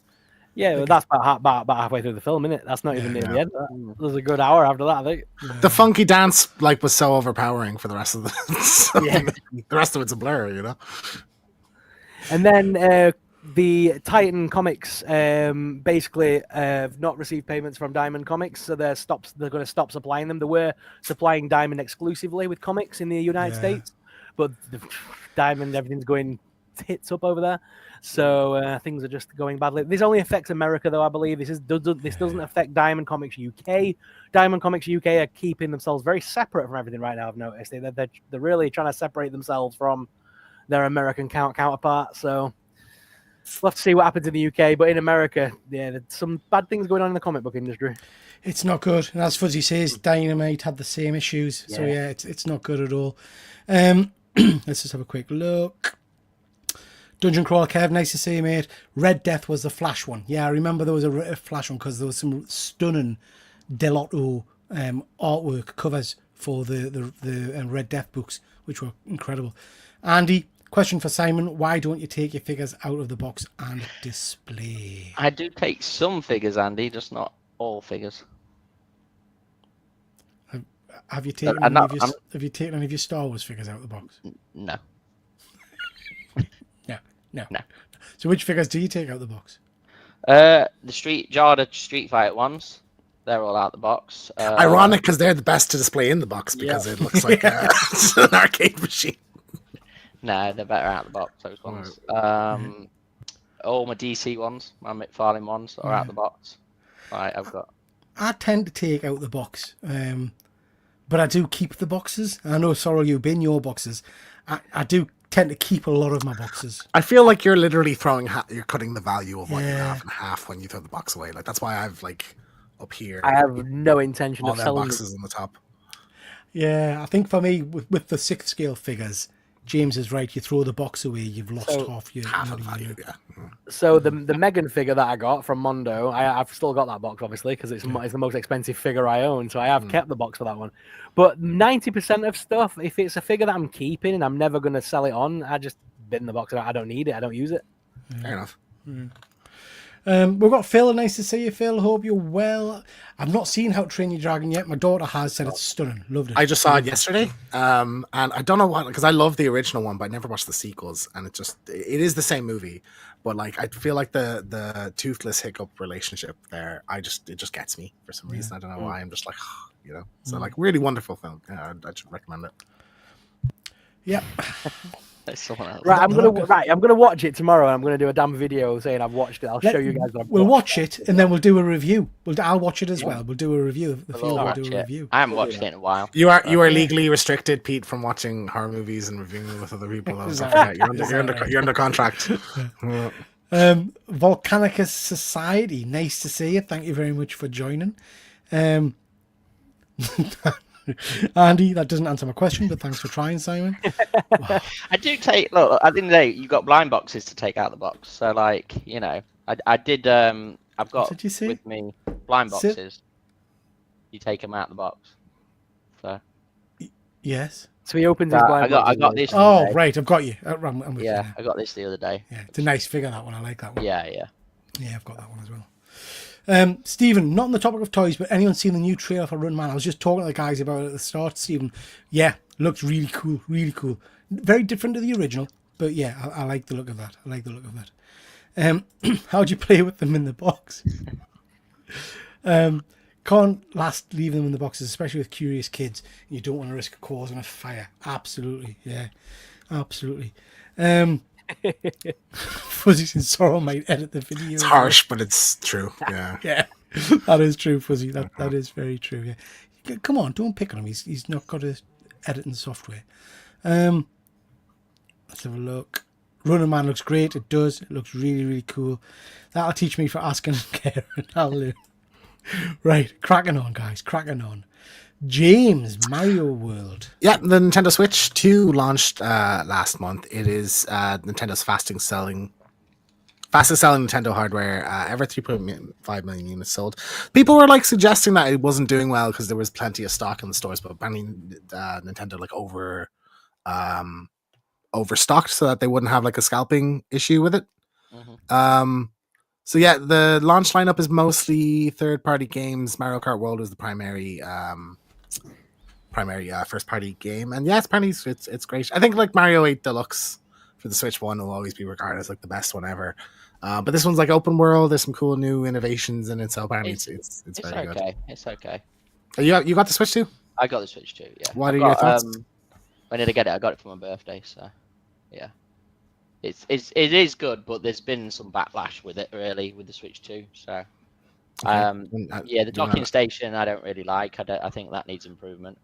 Yeah, well, that's about halfway through the film, isn't it? That's not even near the end. There's a good hour after that, I think. The funky dance like was so overpowering for the rest of the. So, the rest of it's a blur, you know. And then the Titan Comics basically have not received payments from Diamond Comics, so they're going to stop supplying them. They were supplying Diamond exclusively with comics in the United States, but the Diamond, everything's going tits up over there. So things are just going badly. This only affects America, though, I believe. This doesn't affect Diamond Comics UK. Diamond Comics UK are keeping themselves very separate from everything right now, I've noticed. They're really trying to separate themselves from their American counterparts. So we'll have to see what happens in the UK. But in America, yeah, there's some bad things going on in the comic book industry. It's not good. And as Fuzzy says, Dynamite had the same issues. So Yeah. yeah, it's not good at all. Let's just have a quick look. Dungeon Crawler Kev, nice to see you, mate. Red Death was the Flash one. Yeah, I remember there was a Flash one because there was some stunning Delotto artwork covers for the Red Death books, which were incredible. Andy, question for Simon: why don't you take your figures out of the box and display? I do take some figures, Andy, just not all figures. Have you taken I'm not- have you taken any of your Star Wars figures out of the box? No. No. So which figures do you take out of the box? The Geordie Street Fighter ones, they're all out the box. Ironic because they're the best to display in the box because it looks like an arcade machine. No, they're better out the box, those ones. All my DC ones, my McFarlane ones are out the box. Right, I tend to take out the box, but I do keep the boxes. I know, Sorrel, you've been your boxes. I do tend to keep a lot of my boxes. I feel like you're literally you're cutting the value of what you have in half when you throw the box away. Like that's why I've like up here. I have no intention all of their selling boxes on the top. Yeah, I think for me, with the 6th scale figures, James is right. You throw the box away, you've lost half your Value, yeah. So the Megan figure that I got from Mondo, I've still got that box, obviously, because it's the most expensive figure I own. So I have kept the box for that one. But 90% of stuff, if it's a figure that I'm keeping and I'm never going to sell it on, I just bin the box. I don't need it. I don't use it. Fair enough. We've got Phil. Nice to see you, Phil. Hope you're well. I've not seen How to Train Your Dragon yet. My daughter has said it's stunning. Loved it. I just saw it yesterday, and I don't know what, because I love the original one, but I never watched the sequels, and it is the same movie, but like I feel like the Toothless Hiccup relationship there, it just gets me for some reason. I don't know why. I'm just like, so like really wonderful film. Yeah, I should recommend it. Yeah. That's someone else. Right, I'm gonna watch it tomorrow, and I'm gonna do a damn video saying I've watched it. I'll show you guys. We'll watch it, and then we'll do a review. I'll watch it as well. We'll do a review of the film. We'll do a review. I haven't watched it in a while. You are legally restricted, Pete, from watching horror movies and reviewing them with other people. You're under contract. Volcanicus Society. Nice to see you. Thank you very much for joining. Andy, that doesn't answer my question, but thanks for trying, Simon. Wow. I do take look at the end of the day. You've got blind boxes to take out the box, so like I did. I've got with me blind boxes. You take them out the box. So yes. So he opens his blind box. I got this. Oh right, I've got you. I'm with you. I got this the other day. Yeah, it's a nice figure, that one. I like that one. Yeah, I've got that one as well. Stephen, not on the topic of toys, but anyone seen the new trailer for Run Man? I was just talking to the guys about it at the start, Stephen. Yeah, looks really cool, really cool. Very different to the original, but yeah, I like the look of that. How do you play with them in the box? Can't leave them in the boxes, especially with curious kids. You don't want to risk causing a fire. Absolutely, yeah, absolutely. Fuzzy's in sorrow might edit the video. It's harsh, but it's true. Yeah. Yeah, that is true, Fuzzy. That is very true. Yeah. Come on, don't pick on him. He's not got his editing software. Let's have a look. Running Man looks great. It does. It looks really, really cool. That'll teach me for asking and caring. Hallelujah. Right, cracking on, guys. Cracking on. James, Mario World. Yeah, the Nintendo Switch 2 launched last month. It is Nintendo's fastest selling Nintendo hardware ever. 3.5 million units sold. People were like suggesting that it wasn't doing well because there was plenty of stock in the stores, but apparently Nintendo like overstocked so that they wouldn't have like a scalping issue with it. Mm-hmm. So yeah, the launch lineup is mostly third-party games. Mario Kart World is the primary first-party game, and yeah, it's great. I think like Mario 8 Deluxe for the Switch 1 will always be regarded as like the best one ever. But this one's like open world. There's some cool new innovations in it, so apparently it's very good. It's okay. You got the Switch 2? I got the Switch 2. Yeah. What are your thoughts? When did I get it? I got it for my birthday, so yeah. It is good, but there's been some backlash with it really with the Switch 2. So the docking station I don't really like. I think that needs improvement.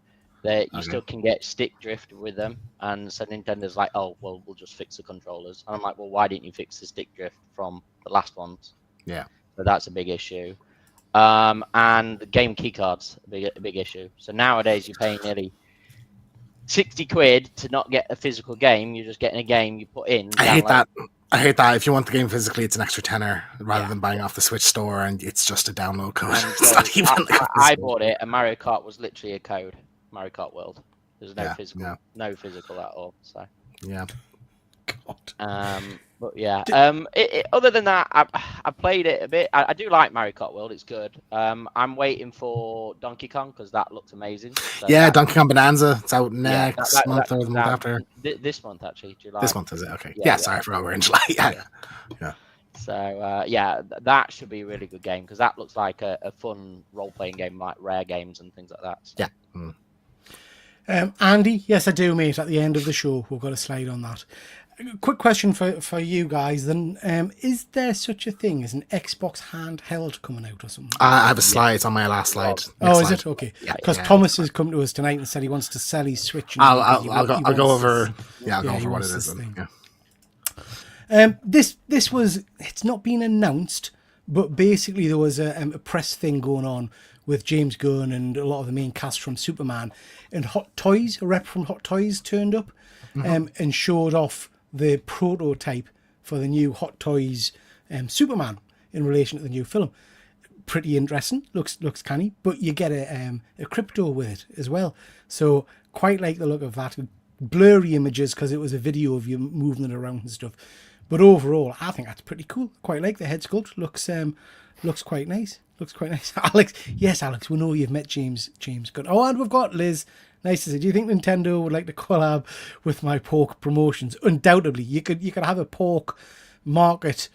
You still can get stick drift with them, and so Nintendo's like, oh well, we'll just fix the controllers. And I'm like, well, why didn't you fix the stick drift from the last ones? Yeah. So that's a big issue. And the game key cards, a big issue. So nowadays you're paying nearly 60 quid to not get a physical game. You're just getting a game you put in. I hate that. If you want the game physically, it's an extra tenner rather than buying off the Switch store, and it's just a download code. It's not even I bought it, and Mario Kart was literally a code. Mario Kart World. There's no physical at all. So yeah. God. But yeah. Other than that, I played it a bit. I do like Mario Kart World. It's good. I'm waiting for Donkey Kong because that looks amazing. So Donkey Kong Bonanza. It's out next month or the month after. This month actually, July. This month is it? Okay. Yeah. Sorry, I forgot we're in July. Yeah. So that should be a really good game because that looks like a fun role-playing game like Rare Games and things like that. So. Yeah. Mm. Andy, yes, I do, mate. At the end of the show, we've got a slide on that. Quick question for you guys then. Is there such a thing as an Xbox handheld coming out or something? I have a slide. It's on my last slide. Is it? Okay. Because Thomas has come to us tonight and said he wants to sell his Switch. I'll go over what it is. This was, it's not been announced, but basically there was a press thing going on with James Gunn and a lot of the main cast from Superman, and Hottoy, a rep from Hottoy turned up and showed off the prototype for the new Hot Toys Superman in relation to the new film. Pretty interesting, looks canny, but you get a crypto with it as well. So quite like the look of that. Blurry images because it was a video of you moving it around and stuff. But overall, I think that's pretty cool. Quite like the head sculpt. Looks quite nice. Looks quite nice. Alex, yes, Alex, we know you've met James Gunn. Oh, and we've got Liz. Nice to see. Do you think Nintendo would like to collab with my pork promotions? Undoubtedly, you could have a pork market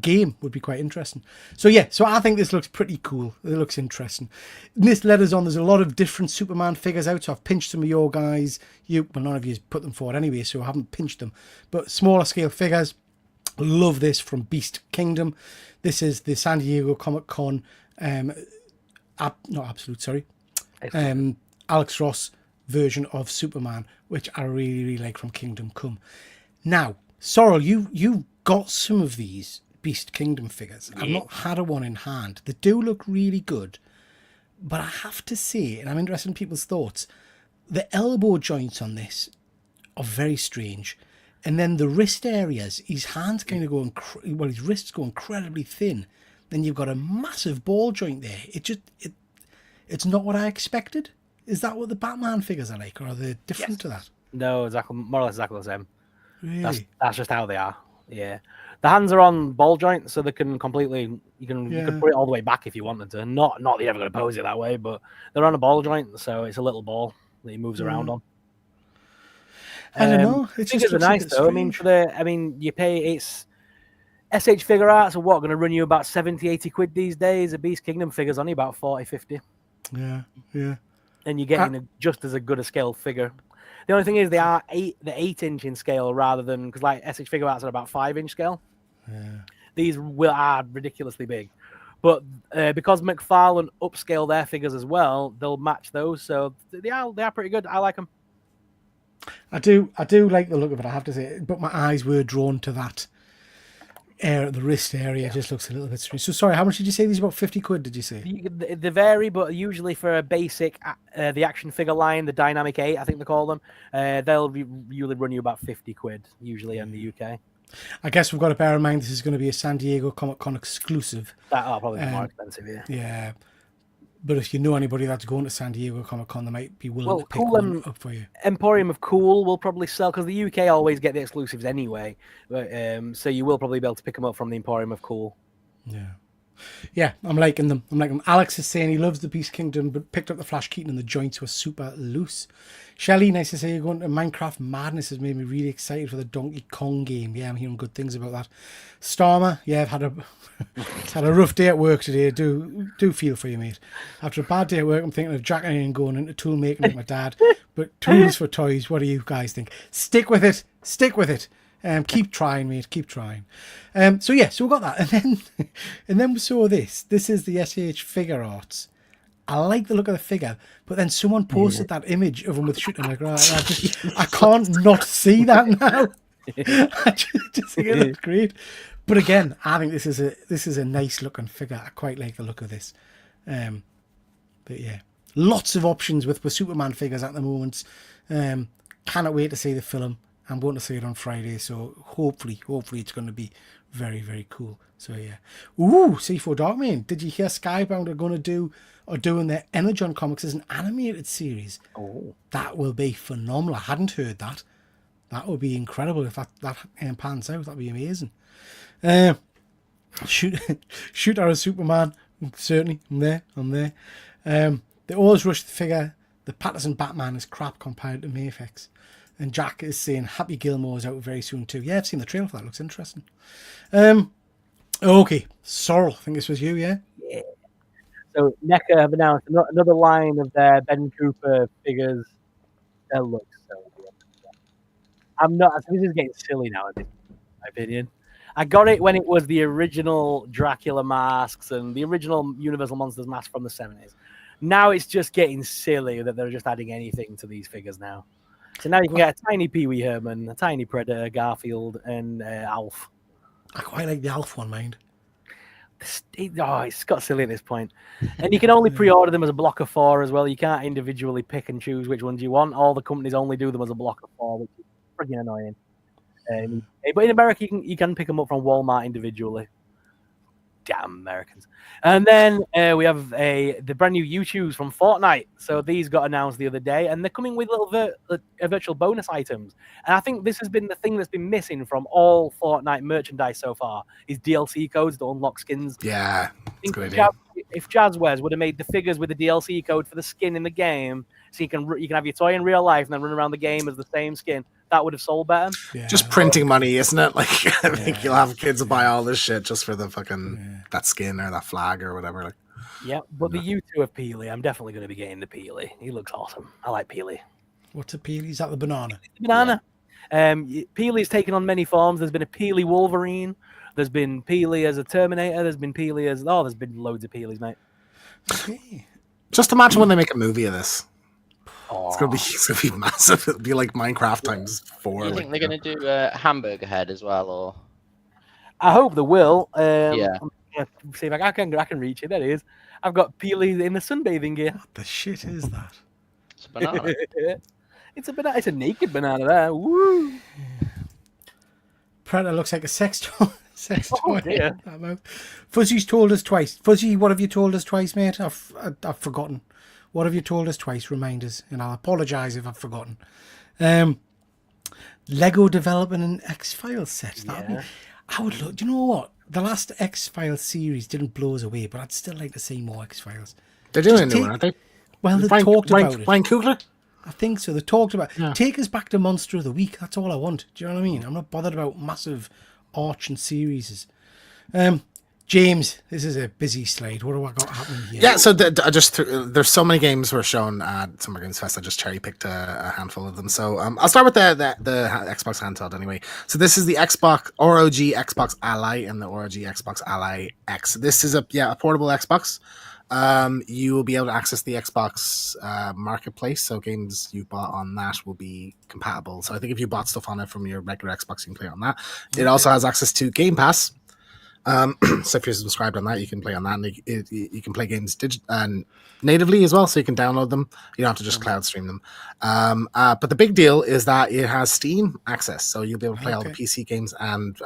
game. Would be quite interesting. So yeah, so I think this looks pretty cool. It looks interesting. In this letters on, there's a lot of different Superman figures out. So I've pinched some of your guys. Well, none of you put them forward anyway, so I haven't pinched them. But smaller scale figures. Love this from Beast Kingdom. This is the San Diego Comic Con. Alex Ross version of Superman, which I really, really like from Kingdom Come. Now, Sorrel, you got some of these Beast Kingdom figures. I've not had a one in hand. They do look really good, but I have to say, and I'm interested in people's thoughts, the elbow joints on this are very strange. And then the wrist areas, his hands kind of go, his wrists go incredibly thin. Then you've got a massive ball joint there. It's not what I expected. Is that what the Batman figures are like, or are they different to that? No, exactly, more or less exactly the same. Really? That's just how they are. Yeah, the hands are on ball joints, so they can completely. You can put it all the way back if you wanted to. Not that you're ever going to pose it that way, but they're on a ball joint, so it's a little ball that he moves around on. I don't know. It's just nice though. I mean, you pay it's SH Figure Arts are what going to run you about 70-80 quid these days. A Beast Kingdom figure's only about 40-50. Yeah. And you're getting just as a good a scale figure. The only thing is they are 8-inch in scale rather than because like SH Figure Arts are about 5-inch scale. Yeah. These are ridiculously big, but because McFarlane upscale their figures as well, they'll match those. So they are pretty good. I like them. I do like the look of it, I have to say, but my eyes were drawn to that area, the wrist area. It just looks a little bit strange. So sorry, how much did you say these? About 50 quid, did you say? They vary, but usually for a basic, the action figure line, the Dynamic 8, I think they call them, they'll usually run you about 50 quid, usually in the UK. I guess we've got to bear in mind this is going to be a San Diego Comic Con exclusive. That'll probably be more expensive, yeah. Yeah. But if you know anybody that's going to San Diego Comic Con, they might be willing to pick one up for you. Emporium of Cool will probably sell because the UK always get the exclusives anyway. But, so you will probably be able to pick them up from the Emporium of Cool. Yeah, I'm liking them. Alex is saying he loves the Beast Kingdom, but picked up the Flash Keaton and the joints were super loose. Shelley, nice to say you're going to Minecraft Madness has made me really excited for the Donkey Kong game. Yeah, I'm hearing good things about that. Starmer, yeah, I've had a rough day at work today. Do feel for you, mate. After a bad day at work, I'm thinking of jacking in and going into tool making with my dad. But tools for toys, what do you guys think? Stick with it. Keep trying, mate. Keep trying. So we got that, and then we saw this. This is the SH Figure Arts. I like the look of the figure, but then someone posted that image of him with shooting. Like, right, I can't not see that now. I just think it looks great. But again, I think this is a nice looking figure. I quite like the look of this. But yeah, lots of options with Superman figures at the moment. Cannot wait to see the film. I'm going to see it on Friday, so hopefully it's going to be very, very cool. So yeah. Ooh, C4 Darkman. Did you hear Skybound are doing their Energon Comics as an animated series? Oh, that will be phenomenal. I hadn't heard that. That would be incredible if that pans out. That'd be amazing. Shoot Arrow Superman. Certainly, I'm there. They always rush the figure. The Patterson Batman is crap compared to Mayfix. And Jack is saying Happy Gilmore is out very soon too. Yeah, I've seen the trailer for that. Looks interesting. Okay, Sorrel, I think this was you, yeah? Yeah. So NECA have announced another line of their Ben Cooper figures. That looks so good. This is getting silly now, in my opinion. I got it when it was the original Dracula masks and the original Universal Monsters mask from the 70s. Now it's just getting silly that they're just adding anything to these figures now. So now you can get a tiny Pee Wee Herman, a tiny Predator, Garfield, and Alf. I quite like the Alf one, mind. It's got silly at this point. And you can only pre-order them as a block of 4 as well. You can't individually pick and choose which ones you want. All the companies only do them as a block of 4, which is freaking annoying. But in America, you can pick them up from Walmart individually. Damn Americans. And then we have the brand new U-Shoes from Fortnite. So these got announced the other day, and they're coming with little virtual bonus items. And I think this has been the thing that's been missing from all Fortnite merchandise so far is DLC codes to unlock skins. Yeah, I think good idea. if Jazzwares would have made the figures with the DLC code for the skin in the game, so you can have your toy in real life and then run around the game as the same skin, that would have sold better. Yeah. Just printing money, isn't it? Like, I think you'll have kids buy all this shit just for the fucking that skin or that flag or whatever. Like, Yeah, but the U2 of Peely, I'm definitely going to be getting the Peely. He looks awesome. I like Peely. What's a Peely? Is that the banana? Banana. Peely's taken on many forms. There's been a Peely Wolverine. There's been Peely as a Terminator. There's been Peely as... Oh, there's been loads of Peelys, mate. Okay. just imagine when they make a movie of this. Oh. It's gonna be massive. It'll be like Minecraft times 4. Do you think they're going to do a hamburger head as well, or? I hope they will. Yeah. I'm gonna see if I can reach it. There it is. I've got Peely in the sunbathing gear. What the shit is that? It's a banana. It's a banana. It's a naked banana there. Woo! Predator looks like a sex toy. Oh, dear. Fuzzy's told us twice. Fuzzy, what have you told us twice, mate? I've forgotten. What have you told us twice? Remind us, and I'll apologise if I've forgotten. Lego developing an X-Files set. I would look. Do you know what? The last X-Files series didn't blow us away, but I'd still like to see more X-Files. They're doing a new one, aren't they? Well, they've talked about it. Ryan Coogler? I think so. They talked about take us back to Monster of the Week. That's all I want. Do you know what I mean? I'm not bothered about massive arch and series. James, this is a busy slide. What do I got happening here? Yeah, so there's so many games were shown at Summer Games Fest. I just cherry picked a handful of them. So I'll start with the Xbox handheld anyway. So this is the Xbox ROG Xbox Ally and the ROG Xbox Ally X. This is a portable Xbox. You will be able to access the Xbox marketplace, so games you bought on that will be compatible. So I think if you bought stuff on it from your regular Xbox, you can play on that. It also has access to Game Pass. So if you're subscribed on that, you can play on that, and you can play games natively as well, so you can download them. You don't have to just cloud stream them. But the big deal is that it has Steam access, so you'll be able to play all the PC games, and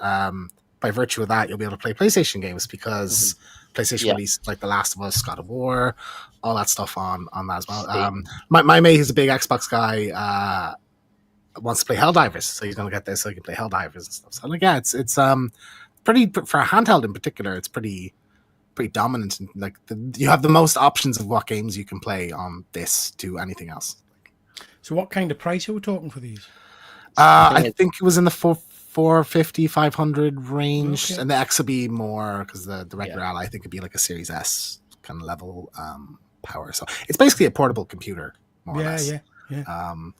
by virtue of that, you'll be able to play PlayStation games because PlayStation released like The Last of Us, God of War, all that stuff on that as well. My mate, who's a big Xbox guy, wants to play Helldivers, so he's going to get this so he can play Helldivers and stuff. So like, yeah, it's pretty, for a handheld in particular, it's pretty dominant. And like you have the most options of what games you can play on this to anything else. So what kind of price are we talking for these? I think it was in the 450, 500 range, and the X will be more because the regular Ally I think it'd be like a Series S kind of level power. So it's basically a portable computer, more or less.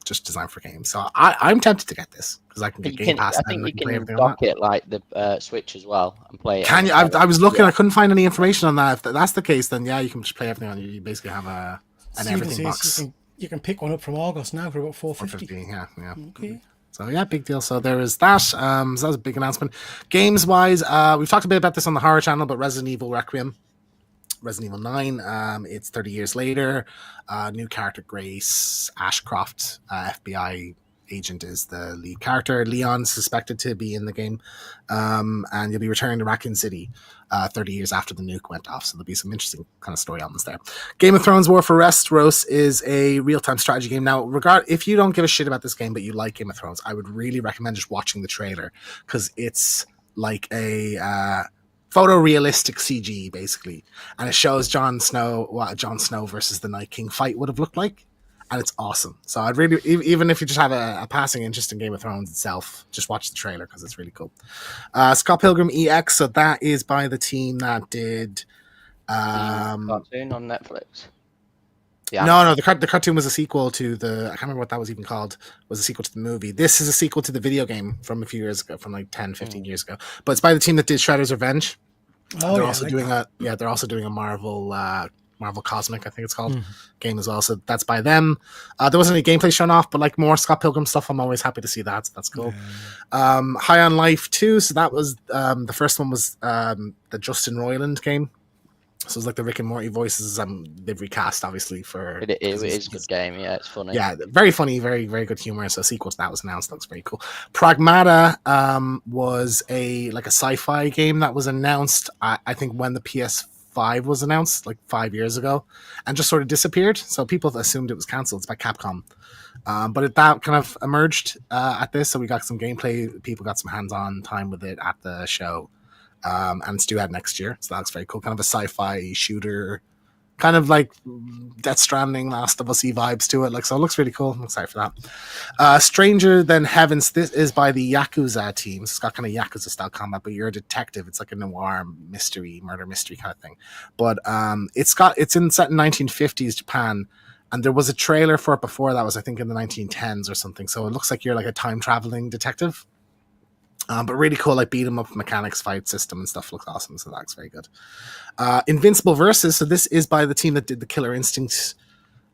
Just designed for games. So I'm tempted to get this because I can get Game Pass. I think you can dock it like the Switch as well and play it. Can you? I was looking. I couldn't find any information on that. If that's the case, then you can just play everything on. You basically have an everything box. You can pick one up from August now for about $450. Yeah. Okay. So yeah, big deal. So there is that. So that was a big announcement. Games wise, we've talked a bit about this on the horror channel, but Resident Evil Requiem. Resident Evil 9, it's 30 years later. New character Grace Ashcroft, FBI agent, is the lead character. Leon's suspected to be in the game, and you'll be returning to Raccoon City 30 years after the nuke went off. So there'll be some interesting kind of story elements there. Game of Thrones War for Westeros is a real-time strategy game. Now, if you don't give a shit about this game, but you like Game of Thrones, I would really recommend just watching the trailer because it's like a photorealistic CG basically, and it shows Jon Snow versus the Night King fight would have looked like, and it's awesome. So I'd really, even if you just have a passing interest in Game of Thrones itself, just watch the trailer because it's really cool. Scott Pilgrim EX, so that is by the team that did cartoon on Netflix. Yeah. No, the cartoon was a sequel to I can't remember what that was even called, was a sequel to the movie. This is a sequel to the video game from a few years ago, from like 10, 15 years ago. But it's by the team that did Shredder's Revenge. They're also doing a Marvel Cosmic, I think it's called, game as well. So that's by them. There wasn't any gameplay shown off, but like more Scott Pilgrim stuff, I'm always happy to see that. So that's cool. High on Life 2. So that was the first one was the Justin Roiland game. So it's like the Rick and Morty voices. They've recast obviously for. It is a good game. Yeah, it's funny. Yeah, very funny, very very good humor. So a sequel to that was announced. Looks very cool. Pragmata was a sci-fi game that was announced. I think when the PS5 was announced, like 5 years ago, and just sort of disappeared. So people assumed it was cancelled. It's by Capcom. But that kind of emerged at this. So we got some gameplay. People got some hands-on time with it at the show. And it's due out next year. So that looks very cool. Kind of a sci-fi shooter. Kind of like Death Stranding, Last of Us-y vibes to it. So it looks really cool. I'm excited for that. Stranger Than Heavens. This is by the Yakuza team. It's got kind of Yakuza-style combat, but you're a detective. It's like a noir murder mystery kind of thing. But it's set in 1950s Japan. And there was a trailer for it before that was, I think, in the 1910s or something. So it looks like you're like a time-traveling detective. But really cool, like beat 'em up mechanics, fight system and stuff looks awesome. So that looks very good. Invincible Versus. So this is by the team that did the Killer Instinct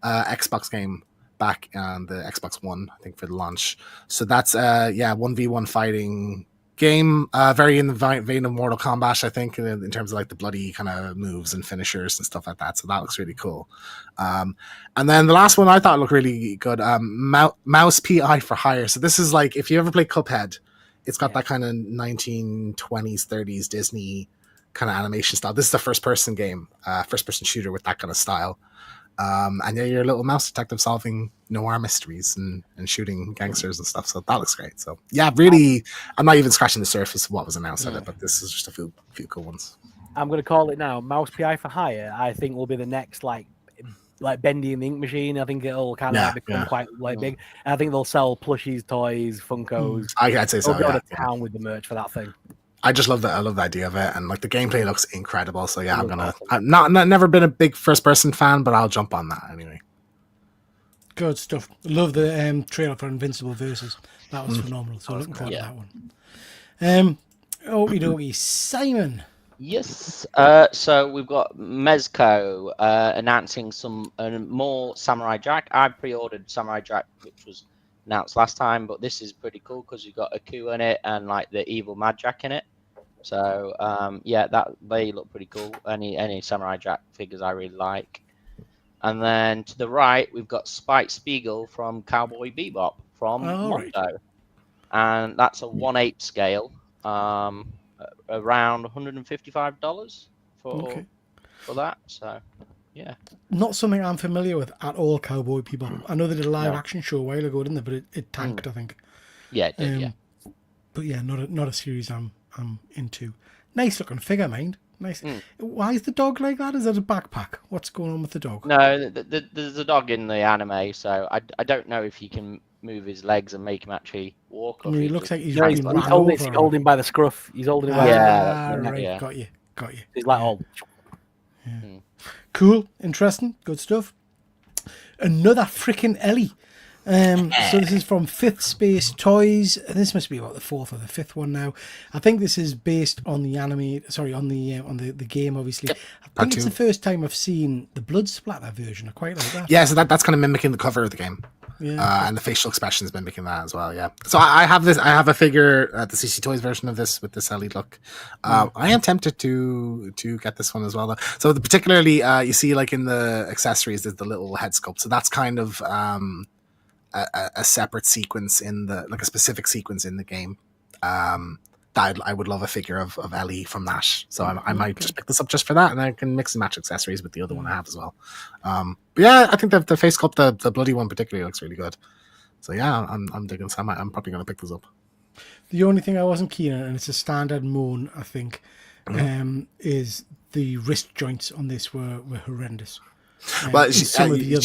Xbox game back on the Xbox One, I think, for the launch. So that's 1v1 fighting game, very in the vein of Mortal Kombat, I think, in terms of like the bloody kind of moves and finishers and stuff like that. So that looks really cool. And then the last one I thought looked really good, Mouse PI for Hire. So this is like, if you ever play Cuphead, it's got that kind of 1920s, 30s Disney kind of animation style. This is a first-person game, first-person shooter with that kind of style. And yeah, you're a little mouse detective solving noir mysteries and shooting gangsters and stuff. So that looks great. So yeah, really, I'm not even scratching the surface of what was announced at it, but this is just a few cool ones. I'm going to call it now. Mouse PI for Hire, I think, will be the next like Bendy and the Ink Machine. I think it'll kind of become quite big. And I think they'll sell plushies, toys, Funkos. I'd say so. They'll go to town with the merch for that thing. I just love that. I love the idea of it, and like the gameplay looks incredible. So yeah, I'm never been a big first person fan, but I'll jump on that anyway. Good stuff. Love the trailer for Invincible Versus. That was phenomenal. So looking forward to that one. Okie dokie, Simon. Yes. So we've got Mezco announcing some more Samurai Jack. I pre-ordered Samurai Jack, which was announced last time, but this is pretty cool because you've got Aku in it and like the evil Mad Jack in it. So they look pretty cool. Any Samurai Jack figures I really like. And then to the right we've got Spike Spiegel from Cowboy Bebop from Mondo, and that's a 1/8 scale. Around $155 for that. So yeah, not something I'm familiar with at all. Cowboy Bebop. I know they did a live action show a while ago, didn't they? But it tanked, I think. Yeah, it did. But yeah, not a series I'm into. Nice looking figure, mind. Nice. Why is the dog like that? Is that a backpack? What's going on with the dog? No, there's a dog in the anime, so I don't know if he can move his legs and make him actually walk. Or he looks like he's holding by the scruff. He's holding it by right. Got you. He's like all. Cool, interesting, good stuff. Another freaking Ellie. So this is from Fifth Space Toys. This must be about the fourth or the fifth one now. I think this is based on the anime. Sorry, on the game. Obviously, I think it's the first time I've seen the blood splatter version. I quite like that. Yeah, so that's kind of mimicking the cover of the game. Yeah, and the facial expression is mimicking that as well. Yeah. So I have this. I have a figure, the CC Toys version of this with this Ellie look. I am tempted to get this one as well, though. So particularly, you see, like in the accessories, there's the little head sculpt. So that's kind of a separate sequence a specific sequence in the game. That I would love a figure of Ellie from that. So I might just pick this up just for that, and I can mix and match accessories with the other one I have as well. But yeah, I think the face sculpt, the bloody one particularly, looks really good. So yeah, I'm digging. So I'm probably going to pick this up. The only thing I wasn't keen on, and it's a standard moan, I think, is the wrist joints on this were horrendous. Well, she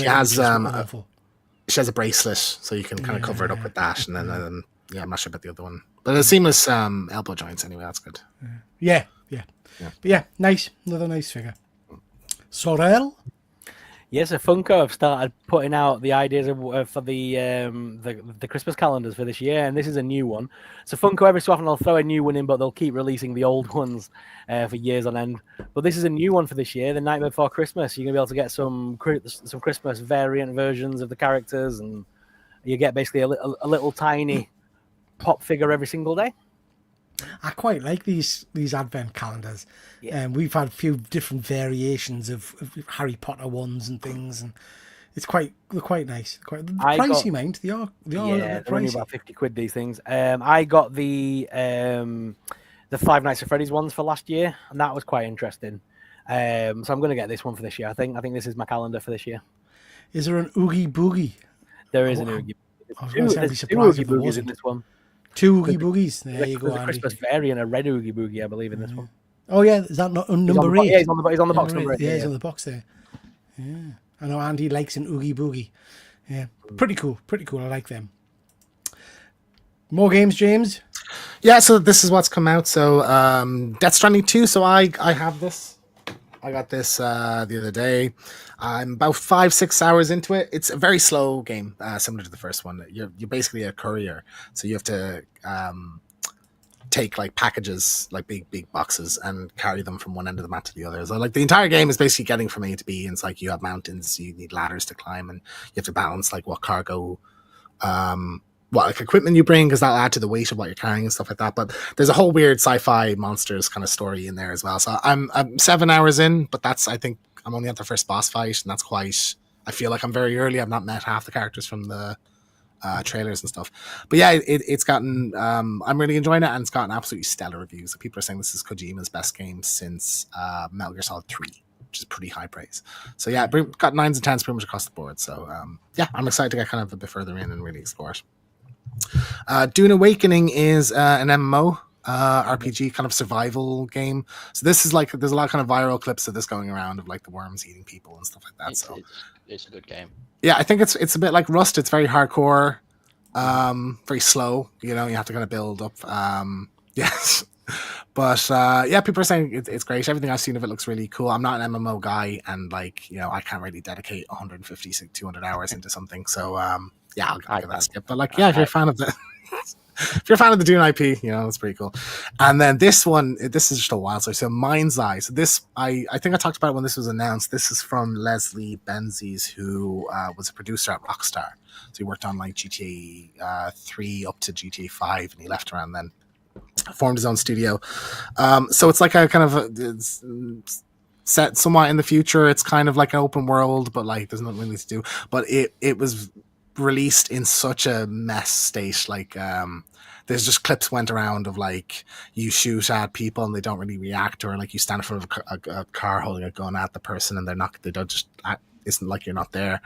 has a bracelet, so you can kind of cover it up with that, and then I'm not sure about the other one, but a seamless elbow joints anyway. That's good. Yeah. But yeah, nice, another nice figure. Sorel. Yes, Funko have started putting out the ideas for the Christmas calendars for this year, and this is a new one. So Funko every so often they'll throw a new one in, but they'll keep releasing the old ones for years on end. But this is a new one for this year, the Night Before Christmas. You're gonna be able to get some Christmas variant versions of the characters, and you get basically a little tiny pop figure every single day. I quite like these advent calendars. Yeah. We've had a few different variations of Harry Potter ones and things, and they're quite nice. Quite I pricey, got- mind. They are a little Yeah, bit they're only pricey. about 50 quid, these things. I got the Five Nights at Freddy's ones for last year, and that was quite interesting. So I'm going to get this one for this year. I think this is my calendar for this year. Is there an Oogie Boogie? There is an Oogie. I was going to say I'd be There's two surprised Oogie if there Boogies in wasn't. this one. Two Oogie Boogies. There you go, There's a Andy. Christmas fairy and a red Oogie Boogie, I believe, in this one. Oh yeah, is that not number He's on the, 8? yeah, he's on the box number 8. Yeah, he's on the box there. Yeah, I know Andy likes an Oogie Boogie. Yeah, pretty cool. Pretty cool. I like them. More games, James. Yeah, so this is what's come out. So Death Stranding 2. So I have this. I got this the other day. I'm about 5-6 hours into it. It's a very slow game, similar to the first one. You're basically a courier, so you have to take like packages, like big boxes, and carry them from one end of the map to the other. So like the entire game is basically getting from A to B. And it's like you have mountains, you need ladders to climb, and you have to balance like what cargo, what like equipment you bring, because that'll add to the weight of what you're carrying and stuff like that. But there's a whole weird sci-fi monsters kind of story in there as well. So I'm 7 hours in, but I think I'm only at the first boss fight, and that's quite. I feel like I'm very early. I've not met half the characters from the trailers and stuff. But yeah, it's gotten. I'm really enjoying it, and it's gotten absolutely stellar reviews. So people are saying this is Kojima's best game since Metal Gear Solid 3, which is pretty high praise. So yeah, got 9s and 10s pretty much across the board. So yeah, I'm excited to get kind of a bit further in and really explore it. Dune Awakening is an MMO RPG kind of survival game. So this is like there's a lot of kind of viral clips of this going around of like the worms eating people and stuff like that. It's a good game. Yeah, I think it's a bit like Rust. It's very hardcore, very slow. You know, you have to kind of build up. Yes, but yeah, people are saying it's great. Everything I've seen of it looks really cool. I'm not an MMO guy, and like I can't really dedicate 150 to 200 hours into something. So yeah, I'll give that a skip. But like, yeah, if you're a fan of the if you're a fan of the Dune IP, it's pretty cool. And then this is just a wild story. So Mind's Eye. So this, I think I talked about it when this was announced. This is from Leslie Benzies, who was a producer at Rockstar. So he worked on like GTA 3 up to GTA 5, and he left around then. Formed his own studio. So it's like a kind of it's set somewhat in the future. It's kind of like an open world, but like there's nothing really to do. But it was released in such a mess state. Like there's just clips went around of like you shoot at people and they don't really react, or like you stand in front of a car holding a gun at the person and they don't just act. Isn't like you're not there.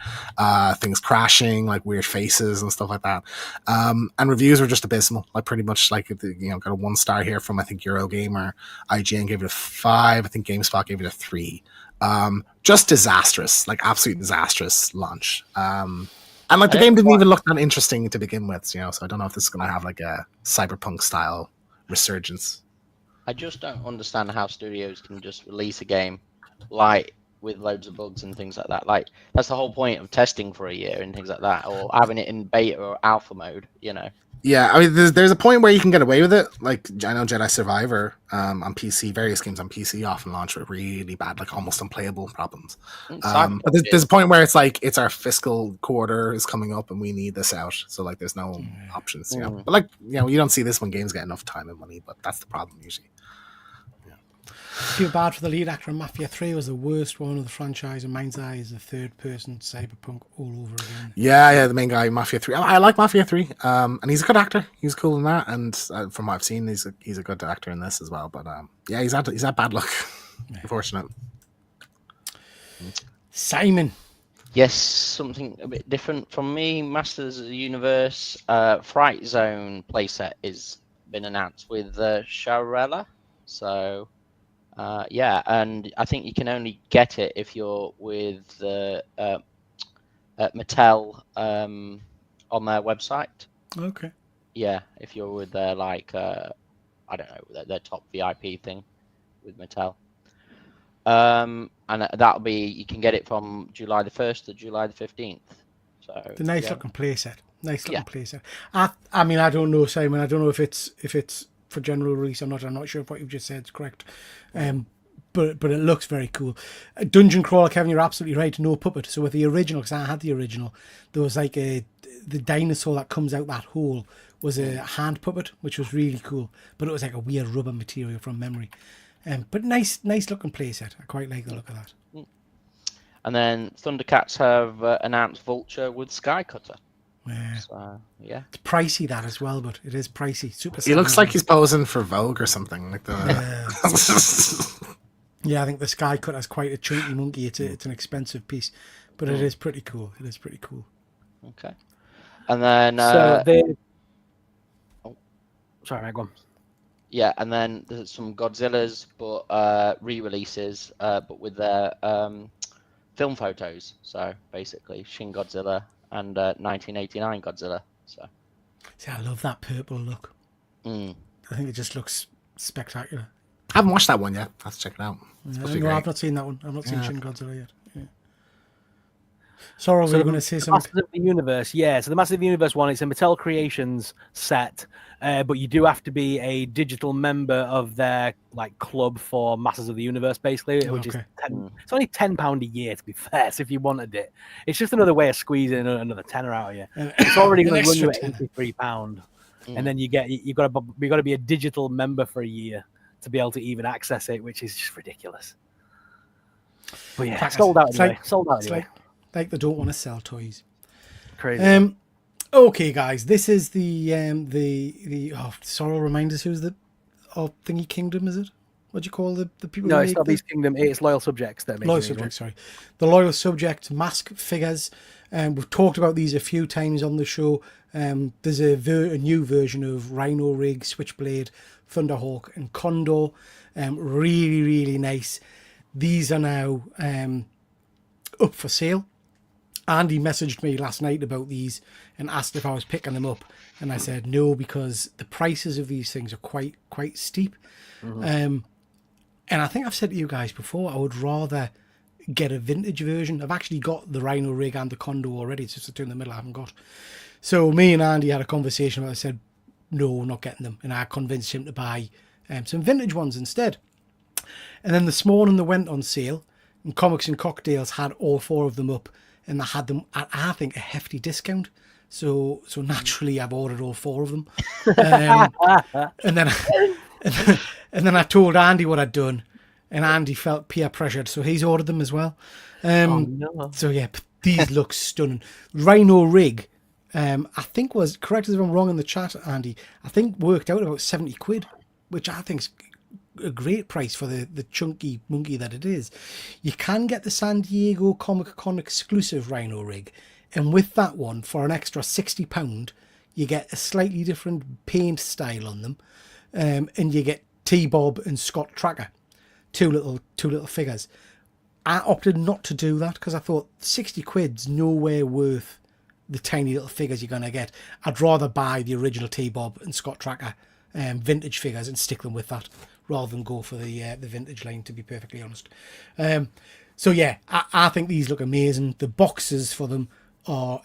Things crashing, like weird faces and stuff like that. And reviews were just abysmal. Like pretty much like got a 1 star here from I think Eurogamer. IGN gave it a 5. I think GameSpot gave it a 3. Just disastrous, like absolute disastrous launch. And like the game didn't even look that interesting to begin with, so I don't know if this is going to have like a Cyberpunk style resurgence. I just don't understand how studios can just release a game like with loads of bugs and things like that. Like that's the whole point of testing for a year and things like that, or having it in beta or alpha mode. Yeah, I mean, there's a point where you can get away with it. Like I know Jedi Survivor on PC, various games on PC often launch with really bad, like almost unplayable problems. But there's a point where it's like it's our fiscal quarter is coming up and we need this out. So like there's no options. But like you don't see this when games get enough time and money. But that's the problem usually. Feel bad for the lead actor in Mafia 3. Was the worst one of the franchise, and Mind's Eye is the third person Cyberpunk all over again. Yeah, the main guy in Mafia 3. I like Mafia 3, and he's a good actor. He's cool in that, and from what I've seen, he's a good actor in this as well. But yeah, he's had bad luck. Unfortunate. Simon. Yes, something a bit different from me. Masters of the Universe Fright Zone playset has been announced with Sharella. So. Yeah, and I think you can only get it if you're with Mattel on their website. Okay. Yeah, if you're with their I don't know, their top VIP thing with Mattel. And that'll be you can get it from July the 1st to July the 15th. So the nice looking playset. Playset. I mean, I don't know, Simon. I don't know if it's for general release. I'm not sure if what you've just said is correct. But it looks very cool. Dungeon crawler, Kevin, you're absolutely right. No puppet. So with the original, because I had the original, there was like the dinosaur that comes out that hole was a hand puppet, which was really cool, but it was like a weird rubber material from memory. But nice looking playset. I quite like the look of that. And then Thundercats have announced Vulture with Skycutter. Yeah. So, yeah. It's pricey that as well, but it is pricey. Super. He looks like he's posing for Vogue or something like that. Yeah, I think the Skycutter is quite a chunky monkey. It's an expensive piece, but it is pretty cool. It is pretty cool. Okay. And then sorry, mate, go on. Yeah, and then there's some Godzillas, but re-releases, but with their film photos. So basically, Shin Godzilla and 1989 Godzilla. So. See, I love that purple look. Mm. I think it just looks spectacular. I haven't watched that one yet. I have to check it out. No, I've not seen that one. I've not seen Shin Godzilla yet. Yeah. Sorry, we were going to say something. Masters of the Universe, yeah. So the Masters of the Universe one, it's a Mattel Creations set, but you do have to be a digital member of their like club for Masters of the Universe, basically, which is it's only £10 a year to be fair. So if you wanted it, it's just another way of squeezing another tenner out of you. It's already going to run you at £83, and then you've got to be a digital member for a year to be able to even access it, which is just ridiculous. But yeah, sold out anyway. Like they don't want to sell toys. Crazy. Okay, guys, this is the Sorrel, remind us who's the Thingy Kingdom, is it? What do you call the people? No, it's not Beast Kingdom. It's Loyal Subjects. Loyal Subjects, sorry. The Loyal Subject mask figures. We've talked about these a few times on the show. There's a new version of Rhino Rig, Switchblade, Thunderhawk, and Condor. Really, really nice. These are now up for sale. Andy messaged me last night about these and asked if I was picking them up, and I said no, because the prices of these things are quite steep. And I think I've said to you guys before, I would rather get a vintage version. I've actually got the Rhino Rig and the Condor already. It's just the two in the middle I haven't got. So me and Andy had a conversation where I said no, we're not getting them, and I convinced him to buy some vintage ones instead. And then this morning they went on sale, and Comics and Cocktails had all 4 of them up, and they had them at, I think, a hefty discount. So naturally, I've ordered all 4 of them. And then I told Andy what I'd done, and Andy felt peer pressured, so he's ordered them as well. So yeah, these look stunning. Rhino Rig, I think was, correct us if I'm wrong in the chat, Andy, I think worked out about 70 quid, which I think is a great price for the chunky monkey that it is. You can get the San Diego Comic Con exclusive Rhino Rig, and with that one, for an extra £60, you get a slightly different paint style on them, and you get T-Bob and Scott Tracker, two little figures. I opted not to do that because I thought 60 quid's nowhere worth the tiny little figures you're going to get. I'd rather buy the original T-Bob and Scott Tracker vintage figures and stick them with that, rather than go for the vintage line, to be perfectly honest. So yeah, I think these look amazing. The boxes for them are